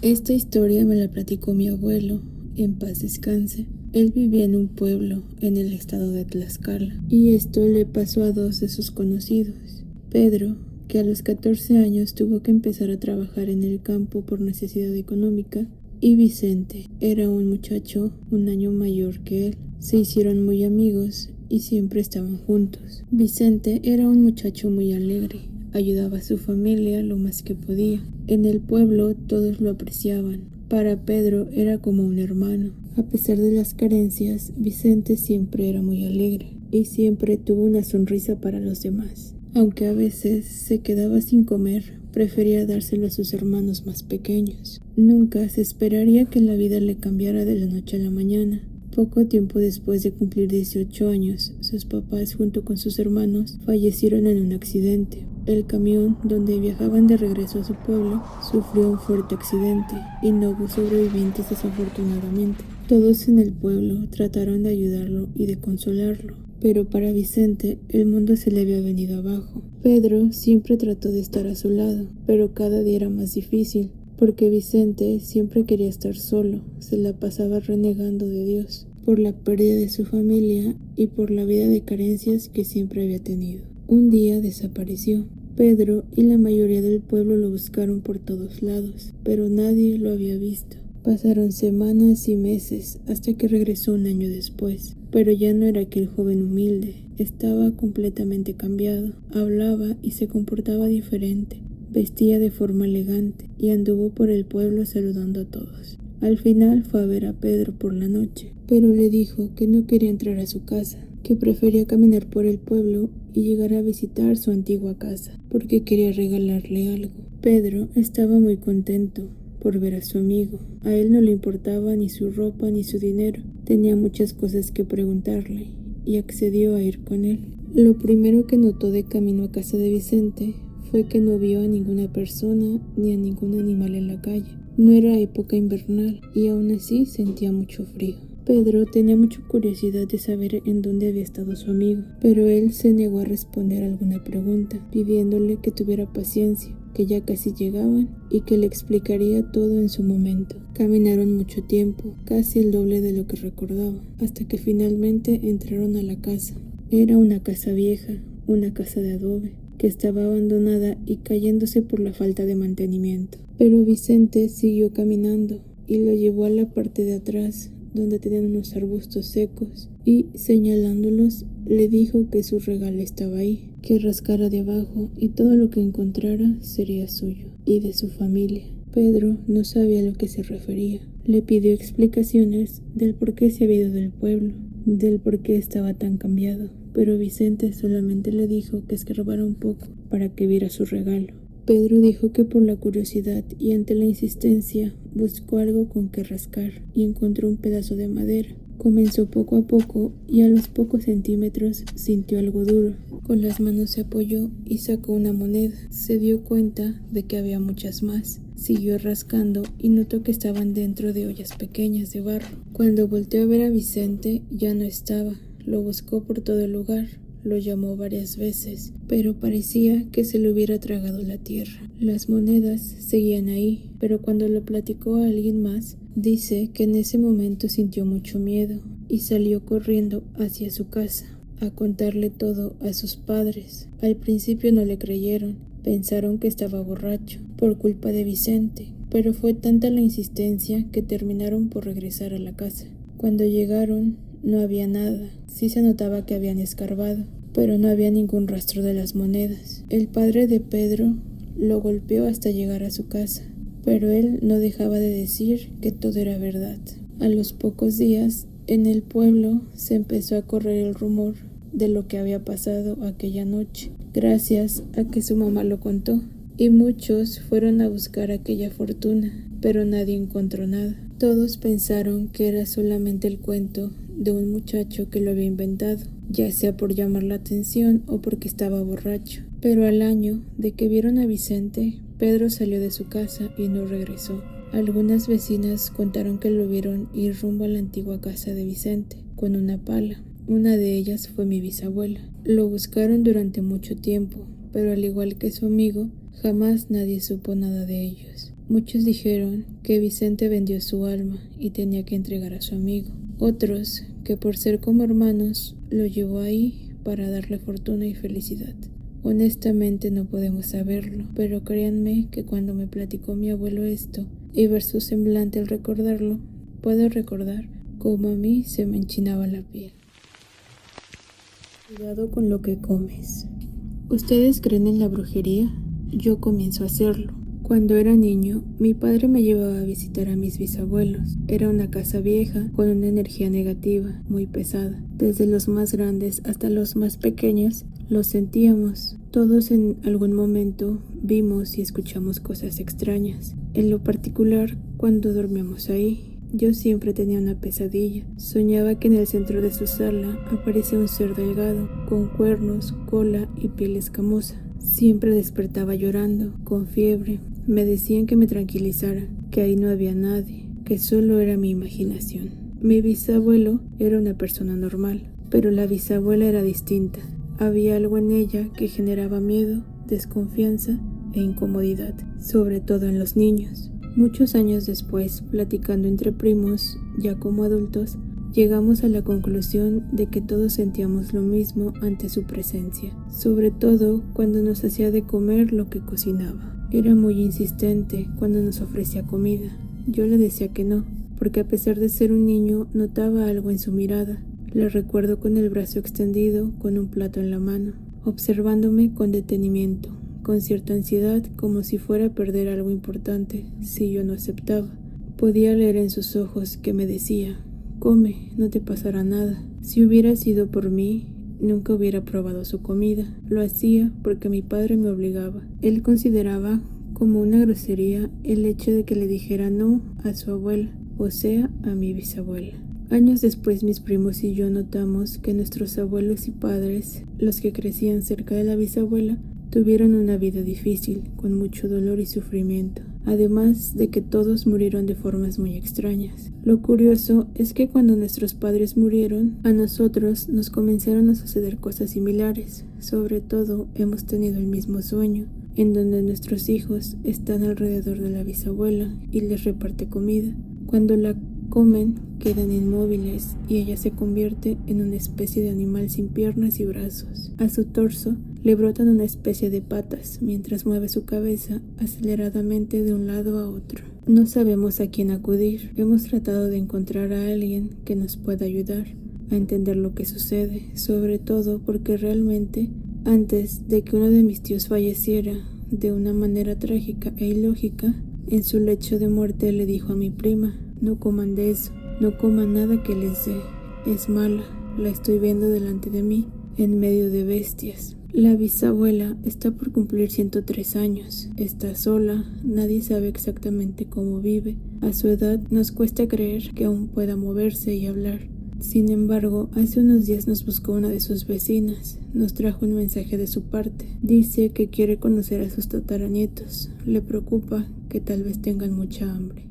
Esta historia me la platicó mi abuelo, en paz descanse. Él vivía en un pueblo en el estado de Tlaxcala, y esto le pasó a dos de sus conocidos. Pedro, que a los 14 años tuvo que empezar a trabajar en el campo por necesidad económica, y Vicente era un muchacho un año mayor que él. Se hicieron muy amigos y siempre estaban juntos. Vicente era un muchacho muy alegre, ayudaba a su familia lo más que podía. En el pueblo todos lo apreciaban. Para Pedro era como un hermano. A pesar de las carencias, Vicente siempre era muy alegre y siempre tuvo una sonrisa para los demás. Aunque a veces se quedaba sin comer, prefería dárselo a sus hermanos más pequeños. Nunca se esperaría que la vida le cambiara de la noche a la mañana. Poco tiempo después de cumplir 18 años, sus papás junto con sus hermanos fallecieron en un accidente. El camión donde viajaban de regreso a su pueblo sufrió un fuerte accidente y no hubo sobrevivientes desafortunadamente. Todos en el pueblo trataron de ayudarlo y de consolarlo, pero para Vicente el mundo se le había venido abajo. Pedro siempre trató de estar a su lado, pero cada día era más difícil, porque Vicente siempre quería estar solo, se la pasaba renegando de Dios, por la pérdida de su familia y por la vida de carencias que siempre había tenido. Un día desapareció. Pedro y la mayoría del pueblo lo buscaron por todos lados, pero nadie lo había visto. Pasaron semanas y meses hasta que regresó un año después, pero ya no era aquel joven humilde, estaba completamente cambiado, hablaba y se comportaba diferente, vestía de forma elegante y anduvo por el pueblo saludando a todos. Al final fue a ver a Pedro por la noche, pero le dijo que no quería entrar a su casa, que prefería caminar por el pueblo y llegar a visitar su antigua casa, porque quería regalarle algo. Pedro estaba muy contento por ver a su amigo. A él no le importaba ni su ropa ni su dinero. Tenía muchas cosas que preguntarle y accedió a ir con él. Lo primero que notó de camino a casa de Vicente fue que no vio a ninguna persona ni a ningún animal en la calle. No era época invernal y aún así sentía mucho frío. Pedro tenía mucha curiosidad de saber en dónde había estado su amigo, pero él se negó a responder alguna pregunta, pidiéndole que tuviera paciencia, que ya casi llegaban y que le explicaría todo en su momento. Caminaron mucho tiempo, casi el doble de lo que recordaba, hasta que finalmente entraron a la casa. Era una casa vieja, una casa de adobe, que estaba abandonada y cayéndose por la falta de mantenimiento. Pero Vicente siguió caminando y lo llevó a la parte de atrás, donde tenían unos arbustos secos, y señalándolos le dijo que su regalo estaba ahí, que rascara de abajo y todo lo que encontrara sería suyo y de su familia. Pedro no sabía a lo que se refería. Le pidió explicaciones del por qué se había ido del pueblo, del por qué estaba tan cambiado, pero Vicente solamente le dijo que escarbara un poco para que viera su regalo. Pedro dijo que por la curiosidad y ante la insistencia buscó algo con que rascar y encontró un pedazo de madera. Comenzó poco a poco y a los pocos centímetros sintió algo duro. Con las manos se apoyó y sacó una moneda. Se dio cuenta de que había muchas más. Siguió rascando y notó que estaban dentro de ollas pequeñas de barro. Cuando volteó a ver a Vicente, ya no estaba. Lo buscó por todo el lugar. Lo llamó varias veces, pero parecía que se le hubiera tragado la tierra. Las monedas seguían ahí, pero cuando lo platicó a alguien más, dice que en ese momento sintió mucho miedo y salió corriendo hacia su casa a contarle todo a sus padres. Al principio no le creyeron, pensaron que estaba borracho por culpa de Vicente, pero fue tanta la insistencia que terminaron por regresar a la casa. Cuando llegaron, no había nada. Sí se notaba que habían escarbado, pero no había ningún rastro de las monedas. El padre de Pedro lo golpeó hasta llegar a su casa, pero él no dejaba de decir que todo era verdad. A los pocos días, en el pueblo se empezó a correr el rumor de lo que había pasado aquella noche, gracias a que su mamá lo contó, y muchos fueron a buscar aquella fortuna, pero nadie encontró nada. Todos pensaron que era solamente el cuento de un muchacho que lo había inventado, ya sea por llamar la atención o porque estaba borracho. Pero al año de que vieron a Vicente, Pedro salió de su casa y no regresó. Algunas vecinas contaron que lo vieron ir rumbo a la antigua casa de Vicente, con una pala. Una de ellas fue mi bisabuela. Lo buscaron durante mucho tiempo, pero al igual que su amigo, jamás nadie supo nada de ellos. Muchos dijeron que Vicente vendió su alma y tenía que entregar a su amigo. Otros, que por ser como hermanos, lo llevó ahí para darle fortuna y felicidad. Honestamente no podemos saberlo, pero créanme que cuando me platicó mi abuelo esto y ver su semblante al recordarlo, puedo recordar cómo a mí se me enchinaba la piel. Cuidado con lo que comes. ¿Ustedes creen en la brujería? Yo comienzo a hacerlo. Cuando era niño, mi padre me llevaba a visitar a mis bisabuelos. Era una casa vieja con una energía negativa, muy pesada. Desde los más grandes hasta los más pequeños, lo sentíamos. Todos en algún momento vimos y escuchamos cosas extrañas. En lo particular, cuando dormíamos ahí, yo siempre tenía una pesadilla. Soñaba que en el centro de su sala aparecía un ser delgado, con cuernos, cola y piel escamosa. Siempre despertaba llorando, con fiebre. Me decían que me tranquilizara, que ahí no había nadie, que solo era mi imaginación. Mi bisabuelo era una persona normal, pero la bisabuela era distinta. Había algo en ella que generaba miedo, desconfianza e incomodidad, sobre todo en los niños. Muchos años después, platicando entre primos, ya como adultos, llegamos a la conclusión de que todos sentíamos lo mismo ante su presencia, sobre todo cuando nos hacía de comer lo que cocinaba. Era muy insistente cuando nos ofrecía comida. Yo le decía que no, porque a pesar de ser un niño, notaba algo en su mirada. Le recuerdo con el brazo extendido, con un plato en la mano, observándome con detenimiento, con cierta ansiedad, como si fuera a perder algo importante si yo no aceptaba. Podía leer en sus ojos que me decía: come, no te pasará nada. Si hubiera sido por mí, nunca hubiera probado su comida. Lo hacía porque mi padre me obligaba. Él consideraba como una grosería el hecho de que le dijera no a su abuela, o sea, a mi bisabuela. Años después, mis primos y yo notamos que nuestros abuelos y padres, los que crecían cerca de la bisabuela, tuvieron una vida difícil, con mucho dolor y sufrimiento. además de que todos murieron de formas muy extrañas. Lo curioso es que cuando nuestros padres murieron, a nosotros nos comenzaron a suceder cosas similares. Sobre todo, hemos tenido el mismo sueño, en donde nuestros hijos están alrededor de la bisabuela y les reparte comida. Cuando la comen, quedan inmóviles y ella se convierte en una especie de animal sin piernas y brazos. A su torso le brotan una especie de patas mientras mueve su cabeza aceleradamente de un lado a otro. No sabemos a quién acudir. Hemos tratado de encontrar a alguien que nos pueda ayudar a entender lo que sucede, sobre todo porque realmente, antes de que uno de mis tíos falleciera de una manera trágica e ilógica, en su lecho de muerte le dijo a mi prima: no coman de eso, no coman nada que les dé, es mala, la estoy viendo delante de mí, en medio de bestias. La bisabuela está por cumplir 103 años, está sola, nadie sabe exactamente cómo vive. A su edad nos cuesta creer que aún pueda moverse y hablar. Sin embargo, hace unos días nos buscó una de sus vecinas, nos trajo un mensaje de su parte. Dice que quiere conocer a sus tataranietos, le preocupa que tal vez tengan mucha hambre.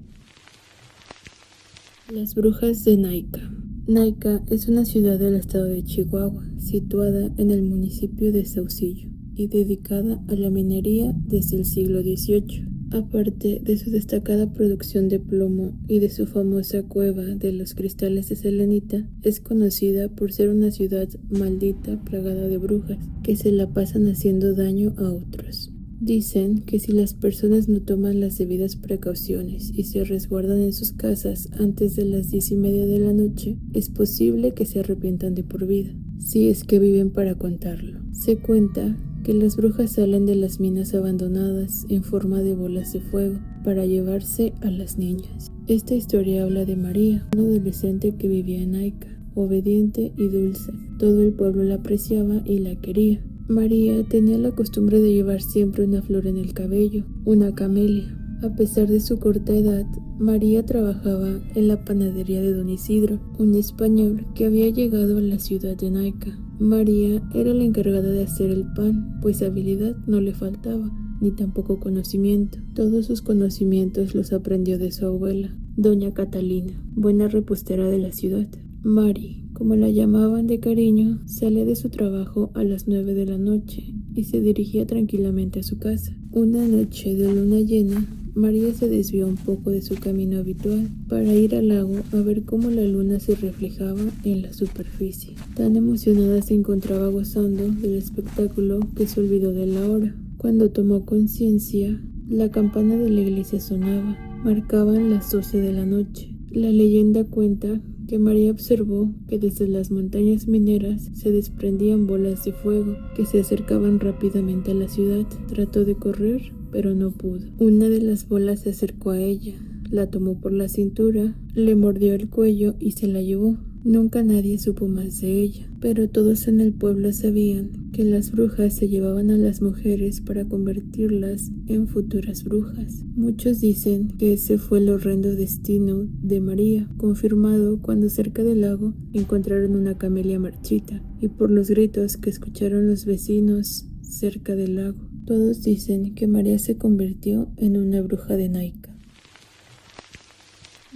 Las brujas de Naica. Naica es una ciudad del estado de Chihuahua, situada en el municipio de Saucillo y dedicada a la minería desde el siglo XVIII. Aparte de su destacada producción de plomo y de su famosa cueva de los cristales de selenita, es conocida por ser una ciudad maldita plagada de brujas que se la pasan haciendo daño a otros. Dicen que si las personas no toman las debidas precauciones y se resguardan en sus casas antes de las 10:30 de la noche, es posible que se arrepientan de por vida, si es que viven para contarlo. Se cuenta que las brujas salen de las minas abandonadas en forma de bolas de fuego para llevarse a las niñas. Esta historia habla de María, una adolescente que vivía en Naica, obediente y dulce. Todo el pueblo la apreciaba y la quería. María tenía la costumbre de llevar siempre una flor en el cabello, una camelia. A pesar de su corta edad, María trabajaba en la panadería de don Isidro, un español que había llegado a la ciudad de Naica. María era la encargada de hacer el pan, pues habilidad no le faltaba, ni tampoco conocimiento. Todos sus conocimientos los aprendió de su abuela, doña Catalina, buena repostera de la ciudad. Mari, como la llamaban de cariño, salía de su trabajo a las 9 de la noche y se dirigía tranquilamente a su casa. Una noche de luna llena, María se desvió un poco de su camino habitual para ir al lago a ver cómo la luna se reflejaba en la superficie. Tan emocionada se encontraba gozando del espectáculo que se olvidó de la hora. Cuando tomó conciencia, la campana de la iglesia sonaba. Marcaban las 12 de la noche. La leyenda cuenta que María observó que desde las montañas mineras se desprendían bolas de fuego que se acercaban rápidamente a la ciudad. Trató de correr, pero no pudo. Una de las bolas se acercó a ella, la tomó por la cintura, le mordió el cuello y se la llevó. Nunca nadie supo más de ella, pero todos en el pueblo sabían que las brujas se llevaban a las mujeres para convertirlas en futuras brujas. Muchos dicen que ese fue el horrendo destino de María, confirmado cuando cerca del lago encontraron una camelia marchita y por los gritos que escucharon los vecinos cerca del lago. Todos dicen que María se convirtió en una bruja de Naica.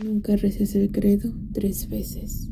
Nunca reces el credo 3 veces.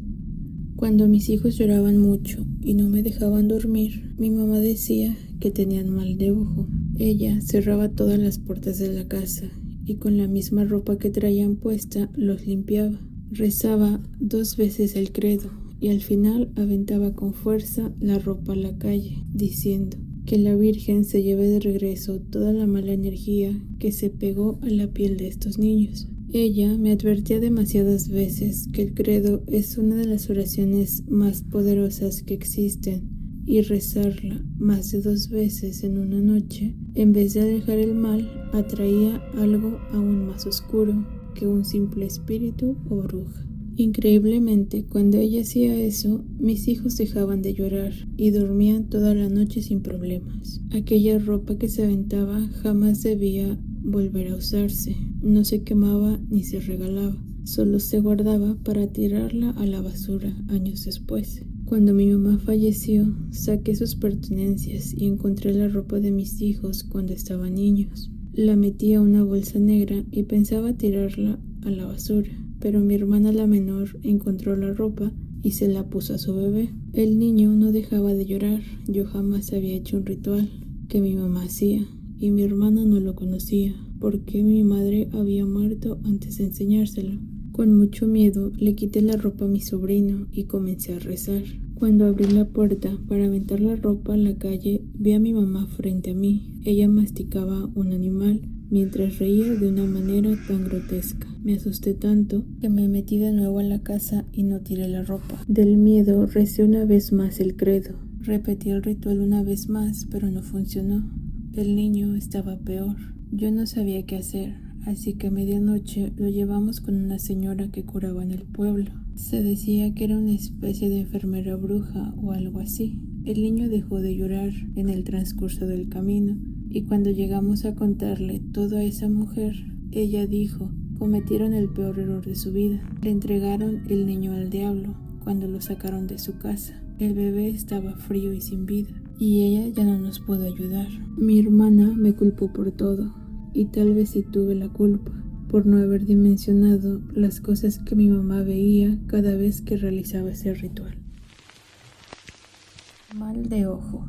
Cuando mis hijos lloraban mucho y no me dejaban dormir, mi mamá decía que tenían mal de ojo. Ella cerraba todas las puertas de la casa y con la misma ropa que traían puesta los limpiaba. Rezaba 2 veces el credo y al final aventaba con fuerza la ropa a la calle, diciendo: que la Virgen se lleve de regreso toda la mala energía que se pegó a la piel de estos niños. Ella me advertía demasiadas veces que el credo es una de las oraciones más poderosas que existen y rezarla más de 2 veces en una noche, en vez de alejar el mal, atraía algo aún más oscuro que un simple espíritu o bruja. Increíblemente, cuando ella hacía eso, mis hijos dejaban de llorar y dormían toda la noche sin problemas. Aquella ropa que se aventaba jamás debía volver a usarse. No se quemaba ni se regalaba, solo se guardaba para tirarla a la basura años después. Cuando mi mamá falleció, saqué sus pertenencias y encontré la ropa de mis hijos cuando estaban niños. La metí a una bolsa negra y pensaba tirarla a la basura, pero mi hermana la menor encontró la ropa y se la puso a su bebé. El niño no dejaba de llorar. Yo jamás había hecho un ritual que mi mamá hacía y mi hermana no lo conocía porque mi madre había muerto antes de enseñárselo. Con mucho miedo le quité la ropa a mi sobrino y comencé a rezar. Cuando abrí la puerta para aventar la ropa a la calle, vi a mi mamá frente a mí. Ella masticaba un animal mientras reía de una manera tan grotesca. Me asusté tanto que me metí de nuevo a la casa y no tiré la ropa. Del miedo recé una vez más el credo. Repetí el ritual una vez más, pero no funcionó. El niño estaba peor. Yo no sabía qué hacer, así que a medianoche lo llevamos con una señora que curaba en el pueblo. Se decía que era una especie de enfermera bruja o algo así. El niño dejó de llorar en el transcurso del camino y cuando llegamos a contarle todo a esa mujer, ella dijo: cometieron el peor error de su vida. Le entregaron el niño al diablo cuando lo sacaron de su casa. El bebé estaba frío y sin vida y ella ya no nos pudo ayudar. Mi hermana me culpó por todo y tal vez sí tuve la culpa por no haber dimensionado las cosas que mi mamá veía cada vez que realizaba ese ritual. Mal de ojo.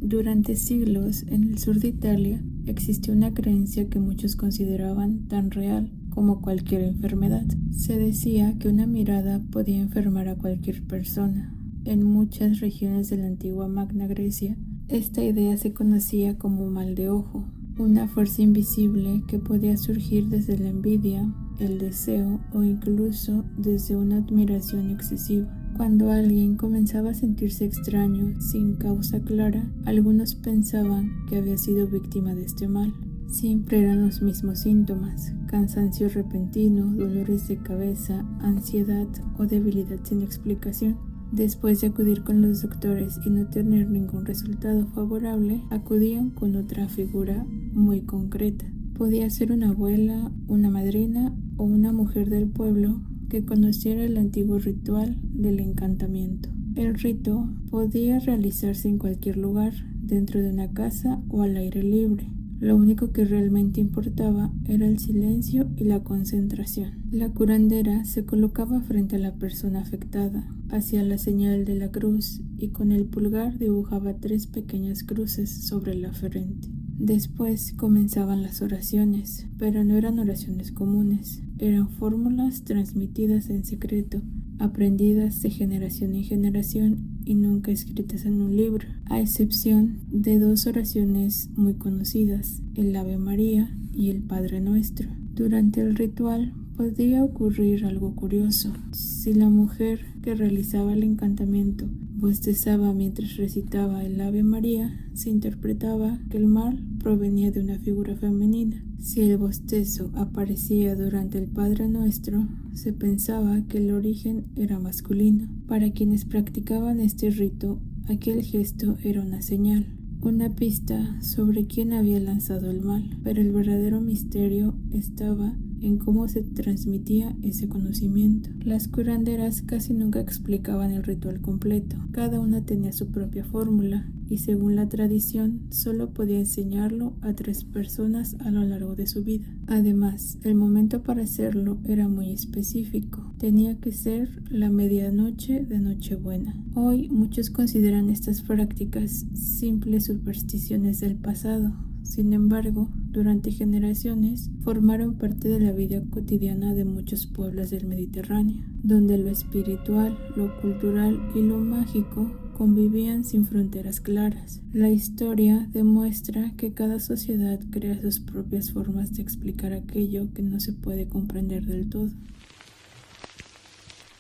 Durante siglos, en el sur de Italia, existió una creencia que muchos consideraban tan real como cualquier enfermedad. Se decía que una mirada podía enfermar a cualquier persona. En muchas regiones de la antigua Magna Grecia, esta idea se conocía como mal de ojo, una fuerza invisible que podía surgir desde la envidia, el deseo o incluso desde una admiración excesiva. Cuando alguien comenzaba a sentirse extraño sin causa clara, algunos pensaban que había sido víctima de este mal. Siempre eran los mismos síntomas: cansancio repentino, dolores de cabeza, ansiedad o debilidad sin explicación. Después de acudir con los doctores y no tener ningún resultado favorable, acudían con otra figura muy concreta. Podía ser una abuela, una madrina o una mujer del pueblo que conociera el antiguo ritual del encantamiento. El rito podía realizarse en cualquier lugar, dentro de una casa o al aire libre. Lo único que realmente importaba era el silencio y la concentración. La curandera se colocaba frente a la persona afectada, hacía la señal de la cruz y con el pulgar dibujaba 3 pequeñas cruces sobre la frente. Después comenzaban las oraciones, pero no eran oraciones comunes, eran fórmulas transmitidas en secreto, aprendidas de generación en generación y nunca escritas en un libro, a excepción de 2 oraciones muy conocidas, el Ave María y el Padre Nuestro. Durante el ritual podía ocurrir algo curioso. Si la mujer que realizaba el encantamiento bostezaba mientras recitaba el Ave María, se interpretaba que el mal provenía de una figura femenina. Si el bostezo aparecía durante el Padre Nuestro, se pensaba que el origen era masculino. Para quienes practicaban este rito, aquel gesto era una señal, una pista sobre quién había lanzado el mal, pero el verdadero misterio estaba en cómo se transmitía ese conocimiento. Las curanderas casi nunca explicaban el ritual completo. Cada una tenía su propia fórmula y según la tradición solo podía enseñarlo a 3 personas a lo largo de su vida. Además, el momento para hacerlo era muy específico. Tenía que ser la medianoche de Nochebuena. Hoy muchos consideran estas prácticas simples supersticiones del pasado. Sin embargo, durante generaciones formaron parte de la vida cotidiana de muchos pueblos del Mediterráneo, donde lo espiritual, lo cultural y lo mágico convivían sin fronteras claras. La historia demuestra que cada sociedad crea sus propias formas de explicar aquello que no se puede comprender del todo.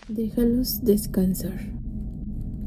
Déjalos descansar.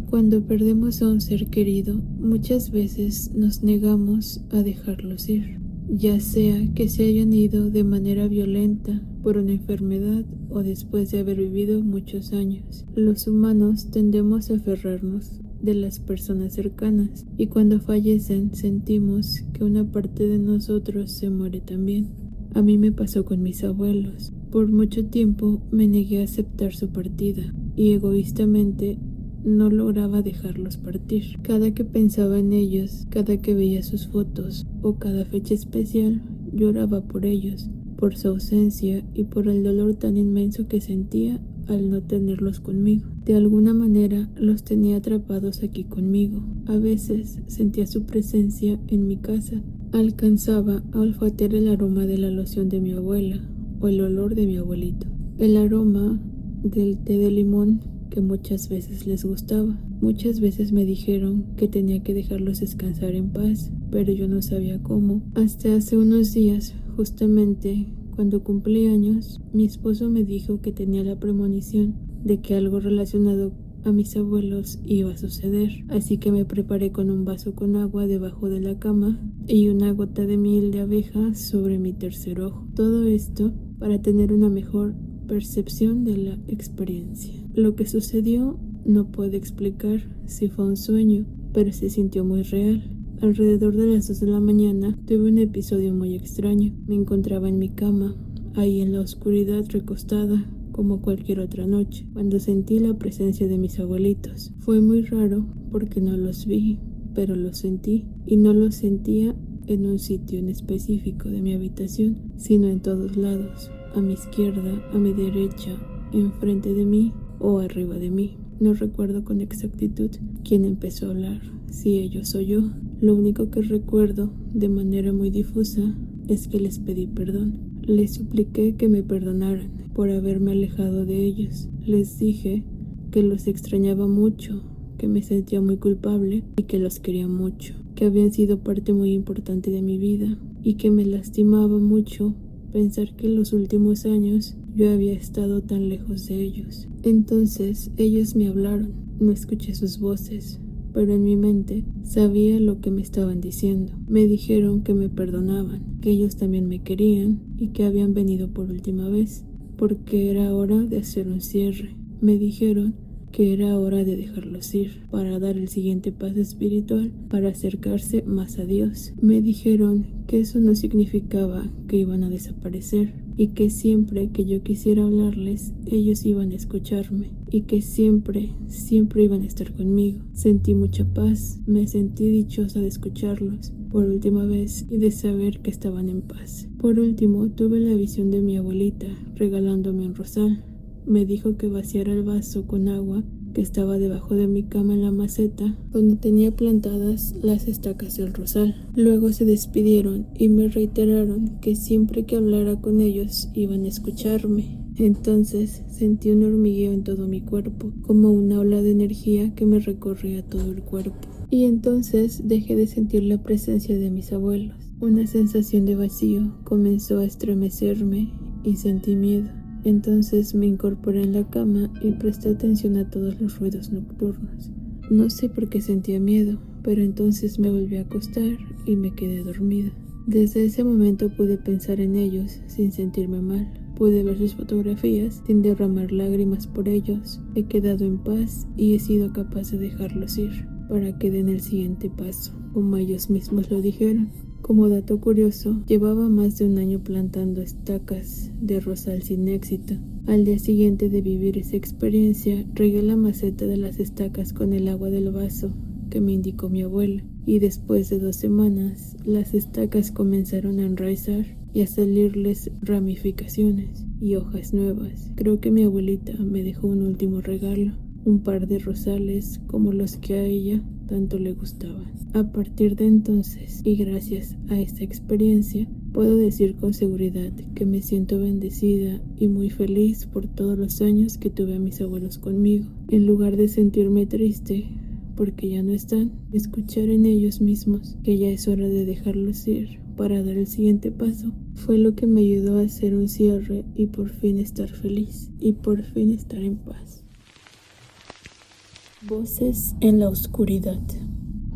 Cuando perdemos a un ser querido, muchas veces nos negamos a dejarlos ir, ya sea que se hayan ido de manera violenta por una enfermedad o después de haber vivido muchos años. Los humanos tendemos a aferrarnos de las personas cercanas y cuando fallecen sentimos que una parte de nosotros se muere también. A mí me pasó con mis abuelos. Por mucho tiempo me negué a aceptar su partida y egoístamente no lograba dejarlos partir. Cada que pensaba en ellos, cada que veía sus fotos o cada fecha especial, lloraba por ellos, por su ausencia y por el dolor tan inmenso que sentía al no tenerlos conmigo. De alguna manera los tenía atrapados aquí conmigo. A veces sentía su presencia en mi casa. Alcanzaba a olfatear el aroma de la loción de mi abuela o el olor de mi abuelito. El aroma del té de limón que muchas veces les gustaba. Muchas veces me dijeron que tenía que dejarlos descansar en paz, pero yo no sabía cómo. Hasta hace unos días, justamente cuando cumplí años, mi esposo me dijo que tenía la premonición de que algo relacionado a mis abuelos iba a suceder, así que me preparé con un vaso con agua debajo de la cama y una gota de miel de abeja sobre mi tercer ojo. Todo esto para tener una mejor percepción de la experiencia. Lo que sucedió no puedo explicar si fue un sueño, pero se sintió muy real. Alrededor de las 2 de la mañana tuve un episodio muy extraño. Me encontraba en mi cama, ahí en la oscuridad recostada, como cualquier otra noche, cuando sentí la presencia de mis abuelitos. Fue muy raro porque no los vi, pero los sentí, y no los sentía en un sitio en específico de mi habitación, sino en todos lados, a mi izquierda, a mi derecha, enfrente de mí o arriba de mí. No recuerdo con exactitud quién empezó a hablar, si ellos o yo. Lo único que recuerdo de manera muy difusa es que les pedí perdón. Les supliqué que me perdonaran por haberme alejado de ellos. Les dije que los extrañaba mucho, que me sentía muy culpable y que los quería mucho, que habían sido parte muy importante de mi vida y que me lastimaba mucho pensar que en los últimos años yo había estado tan lejos de ellos. Entonces ellos me hablaron, no escuché sus voces, pero en mi mente sabía lo que me estaban diciendo. Me dijeron que me perdonaban, que ellos también me querían y que habían venido por última vez, porque era hora de hacer un cierre. Me dijeron que era hora de dejarlos ir para dar el siguiente paso espiritual, para acercarse más a Dios. Me dijeron que eso no significaba que iban a desaparecer y que siempre que yo quisiera hablarles, ellos iban a escucharme y que siempre iban a estar conmigo. Sentí mucha paz, me sentí dichosa de escucharlos por última vez y de saber que estaban en paz. Por último, tuve la visión de mi abuelita regalándome un rosal. Me dijo que vaciara el vaso con agua que estaba debajo de mi cama en la maceta donde tenía plantadas las estacas del rosal. Luego se despidieron y me reiteraron que siempre que hablara con ellos iban a escucharme. Entonces sentí un hormigueo en todo mi cuerpo, como una ola de energía que me recorría todo el cuerpo. Y entonces dejé de sentir la presencia de mis abuelos. Una sensación de vacío comenzó a estremecerme y sentí miedo. Entonces me incorporé en la cama y presté atención a todos los ruidos nocturnos. No sé por qué sentía miedo, pero entonces me volví a acostar y me quedé dormida. Desde ese momento pude pensar en ellos sin sentirme mal. Pude ver sus fotografías sin derramar lágrimas por ellos. He quedado en paz y he sido capaz de dejarlos ir para que den el siguiente paso, como ellos mismos lo dijeron. Como dato curioso, llevaba más de un año plantando estacas de rosal sin éxito. Al día siguiente de vivir esa experiencia, regué la maceta de las estacas con el agua del vaso que me indicó mi abuela, y después de 2 semanas, las estacas comenzaron a enraizar y a salirles ramificaciones y hojas nuevas. Creo que mi abuelita me dejó un último regalo, un par de rosales como los que a ella tanto le gustaban. A partir de entonces, y gracias a esta experiencia, puedo decir con seguridad que me siento bendecida y muy feliz por todos los años que tuve a mis abuelos conmigo. En lugar de sentirme triste porque ya no están, escuchar en ellos mismos que ya es hora de dejarlos ir para dar el siguiente paso fue lo que me ayudó a hacer un cierre y por fin estar feliz y por fin estar en paz. Voces en la oscuridad.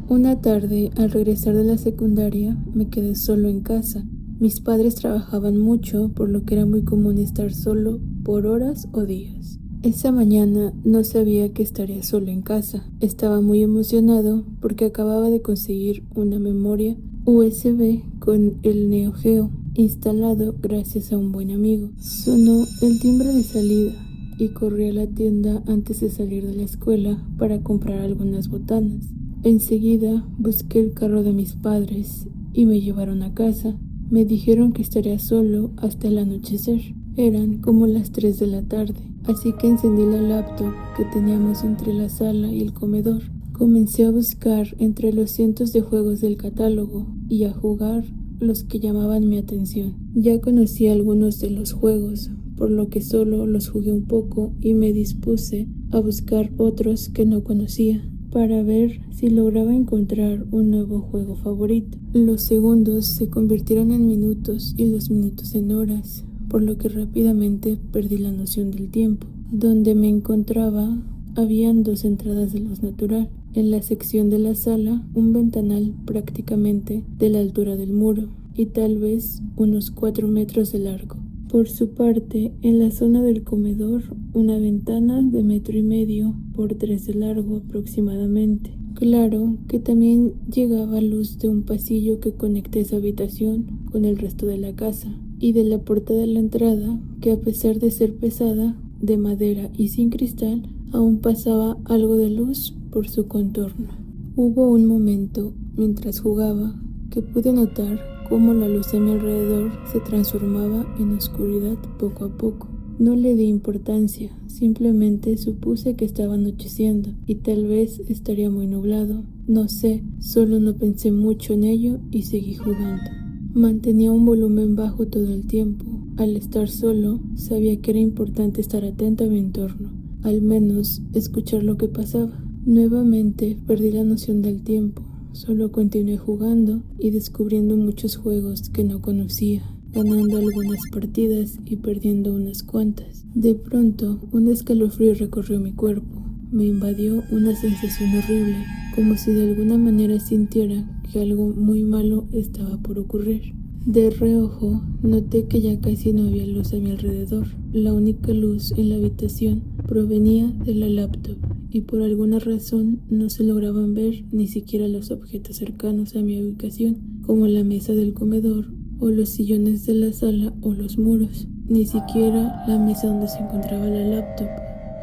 Una tarde, al regresar de la secundaria, me quedé solo en casa. Mis padres trabajaban mucho, por lo que era muy común estar solo por horas o días. Esa mañana no sabía que estaría solo en casa. Estaba muy emocionado porque acababa de conseguir una memoria USB con el Neo Geo instalado gracias a un buen amigo. Sonó el timbre de salida y corrí a la tienda antes de salir de la escuela para comprar algunas botanas. Enseguida busqué el carro de mis padres y me llevaron a casa. Me dijeron que estaría solo hasta el anochecer. Eran como las 3 de la tarde, así que encendí la laptop que teníamos entre la sala y el comedor. Comencé a buscar entre los cientos de juegos del catálogo y a jugar los que llamaban mi atención. Ya conocía algunos de los juegos, por lo que solo los jugué un poco y me dispuse a buscar otros que no conocía, para ver si lograba encontrar un nuevo juego favorito. Los segundos se convirtieron en minutos y los minutos en horas, por lo que rápidamente perdí la noción del tiempo. Donde me encontraba, habían 2 entradas de luz natural. En la sección de la sala, un ventanal prácticamente de la altura del muro y tal vez unos 4 metros de largo. Por su parte, en la zona del comedor, una ventana de 1,5 metros por 3 de largo aproximadamente. Claro que también llegaba luz de un pasillo que conecta esa habitación con el resto de la casa, y de la puerta de la entrada, que a pesar de ser pesada, de madera y sin cristal, aún pasaba algo de luz por su contorno. Hubo un momento, mientras jugaba, que pude notar cómo la luz a mi alrededor se transformaba en oscuridad poco a poco. No le di importancia, simplemente supuse que estaba anocheciendo y tal vez estaría muy nublado. No sé, solo no pensé mucho en ello y seguí jugando. Mantenía un volumen bajo todo el tiempo. Al estar solo, sabía que era importante estar atento a mi entorno, al menos escuchar lo que pasaba. Nuevamente perdí la noción del tiempo. Solo continué jugando y descubriendo muchos juegos que no conocía, ganando algunas partidas y perdiendo unas cuantas. De pronto, un escalofrío recorrió mi cuerpo. Me invadió una sensación horrible, como si de alguna manera sintiera que algo muy malo estaba por ocurrir. De reojo, noté que ya casi no había luz a mi alrededor. La única luz en la habitación provenía de la laptop y por alguna razón no se lograban ver ni siquiera los objetos cercanos a mi ubicación, como la mesa del comedor o los sillones de la sala o los muros, ni siquiera la mesa donde se encontraba la laptop.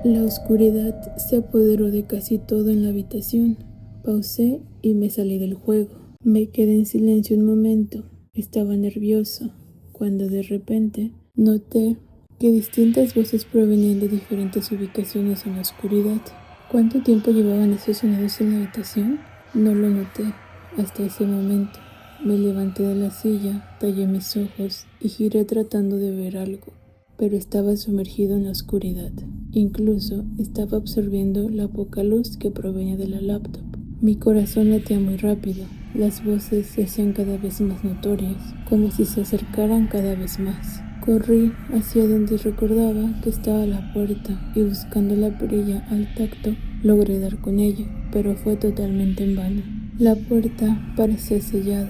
La oscuridad se apoderó de casi todo en la habitación. Pausé y me salí del juego. Me quedé en silencio un momento. Estaba nervioso, cuando de repente noté que distintas voces provenían de diferentes ubicaciones en la oscuridad. ¿Cuánto tiempo llevaban esos sonidos en la habitación? No lo noté hasta ese momento. Me levanté de la silla, tallé mis ojos y giré tratando de ver algo, pero estaba sumergido en la oscuridad. Incluso estaba absorbiendo la poca luz que provenía de la laptop. Mi corazón latía muy rápido. Las voces se hacían cada vez más notorias, como si se acercaran cada vez más. Corrí hacia donde recordaba que estaba la puerta y buscando la perilla al tacto, logré dar con ella, pero fue totalmente en vano. La puerta parecía sellada.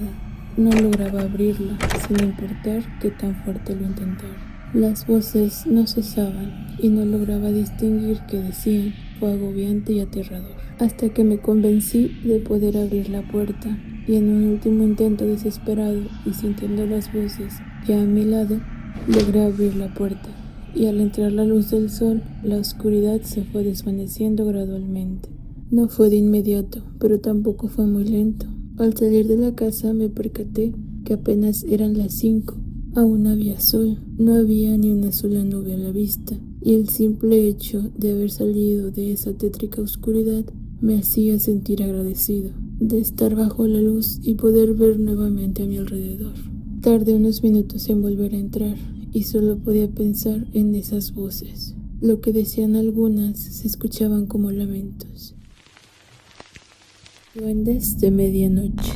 No lograba abrirla, sin importar qué tan fuerte lo intentara. Las voces no cesaban y no lograba distinguir qué decían. Fue agobiante y aterrador, hasta que me convencí de poder abrir la puerta, y en un último intento desesperado y sintiendo las voces ya a mi lado, logré abrir la puerta, y al entrar la luz del sol, la oscuridad se fue desvaneciendo gradualmente. No fue de inmediato, pero tampoco fue muy lento. Al salir de la casa me percaté que apenas eran las 5. Aún había sol, no había ni una sola nube a la vista, y el simple hecho de haber salido de esa tétrica oscuridad me hacía sentir agradecido de estar bajo la luz y poder ver nuevamente a mi alrededor. Tardé unos minutos en volver a entrar y solo podía pensar en esas voces. Lo que decían algunas se escuchaban como lamentos. Duendes de medianoche.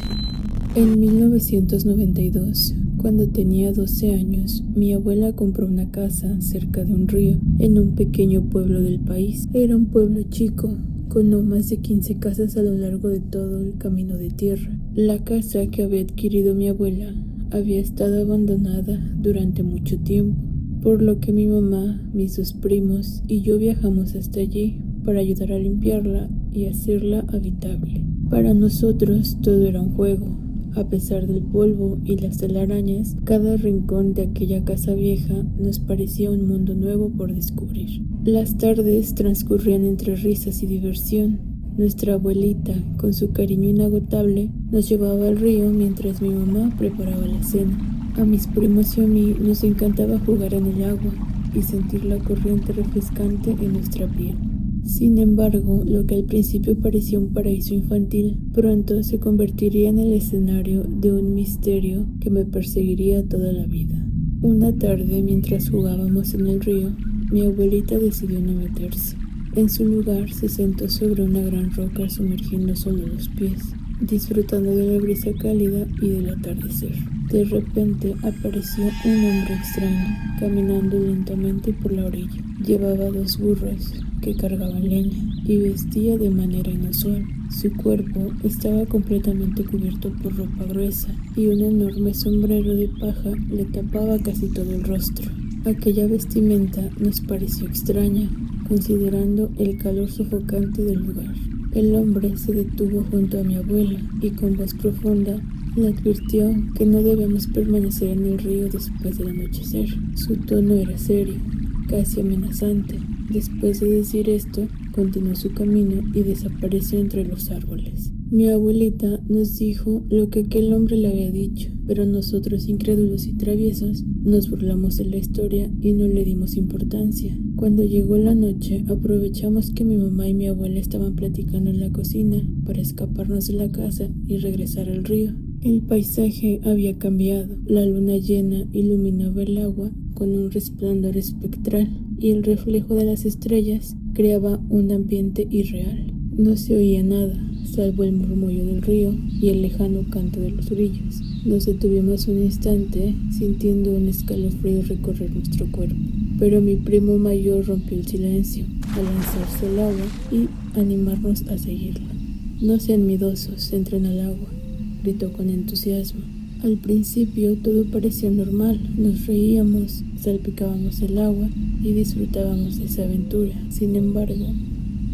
En 1992, cuando tenía 12 años, mi abuela compró una casa cerca de un río, en un pequeño pueblo del país. Era un pueblo chico, con no más de 15 casas a lo largo de todo el camino de tierra. La casa que había adquirido mi abuela había estado abandonada durante mucho tiempo, por lo que mi mamá, mis 2 primos y yo viajamos hasta allí para ayudar a limpiarla y hacerla habitable. Para nosotros todo era un juego. A pesar del polvo y las telarañas, cada rincón de aquella casa vieja nos parecía un mundo nuevo por descubrir. Las tardes transcurrían entre risas y diversión. Nuestra abuelita, con su cariño inagotable, nos llevaba al río mientras mi mamá preparaba la cena. A mis primos y a mí nos encantaba jugar en el agua y sentir la corriente refrescante en nuestra piel. Sin embargo, lo que al principio parecía un paraíso infantil, pronto se convertiría en el escenario de un misterio que me perseguiría toda la vida. Una tarde, mientras jugábamos en el río, mi abuelita decidió no meterse. En su lugar se sentó sobre una gran roca sumergiendo solo los pies, disfrutando de la brisa cálida y del atardecer. De repente apareció un hombre extraño, caminando lentamente por la orilla. Llevaba 2 burros que cargaban leña y vestía de manera inusual. Su cuerpo estaba completamente cubierto por ropa gruesa y un enorme sombrero de paja le tapaba casi todo el rostro. Aquella vestimenta nos pareció extraña, considerando el calor sofocante del lugar. El hombre se detuvo junto a mi abuela y con voz profunda le advirtió que no debíamos permanecer en el río después del anochecer. Su tono era serio, casi amenazante. Después de decir esto, continuó su camino y desapareció entre los árboles. Mi abuelita nos dijo lo que aquel hombre le había dicho, pero nosotros, incrédulos y traviesos, nos burlamos de la historia y no le dimos importancia. Cuando llegó la noche, aprovechamos que mi mamá y mi abuela estaban platicando en la cocina para escaparnos de la casa y regresar al río. El paisaje había cambiado. La luna llena iluminaba el agua con un resplandor espectral y el reflejo de las estrellas creaba un ambiente irreal. No se oía nada, salvo el murmullo del río y el lejano canto de los grillos. Nos detuvimos un instante, sintiendo un escalofrío recorrer nuestro cuerpo. Pero mi primo mayor rompió el silencio al lanzarse al agua y animarnos a seguirlo. No sean miedosos, entren al agua, gritó con entusiasmo. Al principio todo parecía normal, nos reíamos, salpicábamos el agua y disfrutábamos de esa aventura. Sin embargo,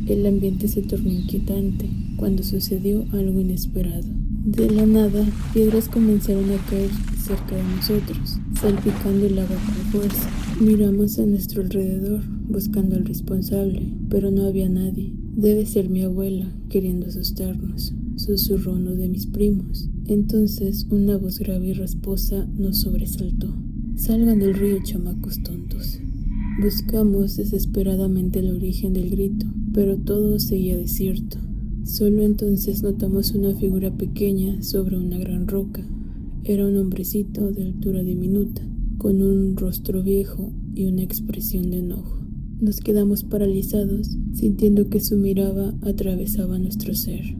el ambiente se tornó inquietante cuando sucedió algo inesperado. De la nada, piedras comenzaron a caer cerca de nosotros, salpicando el agua con fuerza. Miramos a nuestro alrededor, buscando al responsable, pero no había nadie. Debe ser mi abuela, queriendo asustarnos, susurró uno de mis primos. Entonces una voz grave y rasposa nos sobresaltó. Salgan del río, chamacos tontos. Buscamos desesperadamente el origen del grito, pero todo seguía desierto. Solo entonces notamos una figura pequeña sobre una gran roca. Era un hombrecito de altura diminuta, con un rostro viejo y una expresión de enojo. Nos quedamos paralizados, sintiendo que su mirada atravesaba nuestro ser.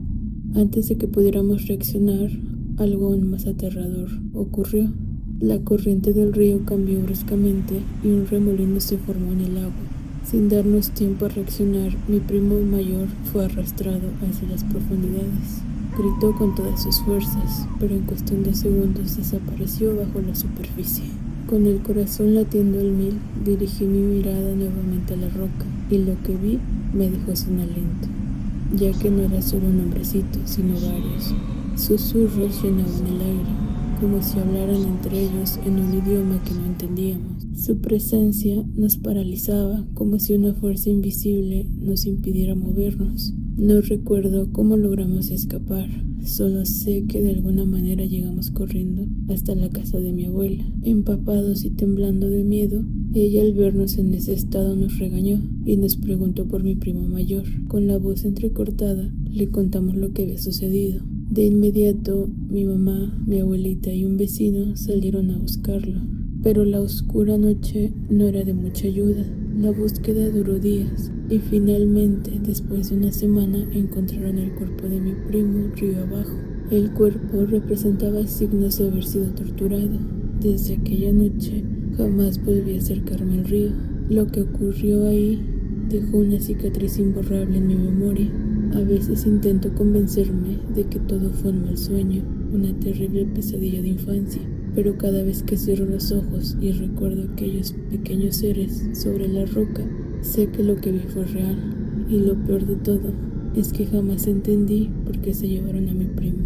Antes de que pudiéramos reaccionar, algo aún más aterrador ocurrió. La corriente del río cambió bruscamente y un remolino se formó en el agua. Sin darnos tiempo a reaccionar, mi primo mayor fue arrastrado hacia las profundidades. Gritó con todas sus fuerzas, pero en cuestión de segundos desapareció bajo la superficie. Con el corazón latiendo al 1000, dirigí mi mirada nuevamente a la roca, y lo que vi me dejó sin aliento, ya que no era solo un hombrecito, sino varios. Susurros llenaban el aire, como si hablaran entre ellos en un idioma que no entendíamos. Su presencia nos paralizaba, como si una fuerza invisible nos impidiera movernos. No recuerdo cómo logramos escapar, solo sé que de alguna manera llegamos corriendo hasta la casa de mi abuela. Empapados y temblando de miedo, ella al vernos en ese estado nos regañó y nos preguntó por mi primo mayor. Con la voz entrecortada, le contamos lo que había sucedido. De inmediato, mi mamá, mi abuelita y un vecino salieron a buscarlo, pero la oscura noche no era de mucha ayuda. La búsqueda duró días y finalmente, después de una semana, encontraron el cuerpo de mi primo río abajo. El cuerpo representaba signos de haber sido torturado. Desde aquella noche jamás volví a acercarme al río. Lo que ocurrió ahí dejó una cicatriz imborrable en mi memoria. A veces intento convencerme de que todo fue un mal sueño, una terrible pesadilla de infancia, pero cada vez que cierro los ojos y recuerdo aquellos pequeños seres sobre la roca, sé que lo que vi fue real, y lo peor de todo es que jamás entendí por qué se llevaron a mi primo.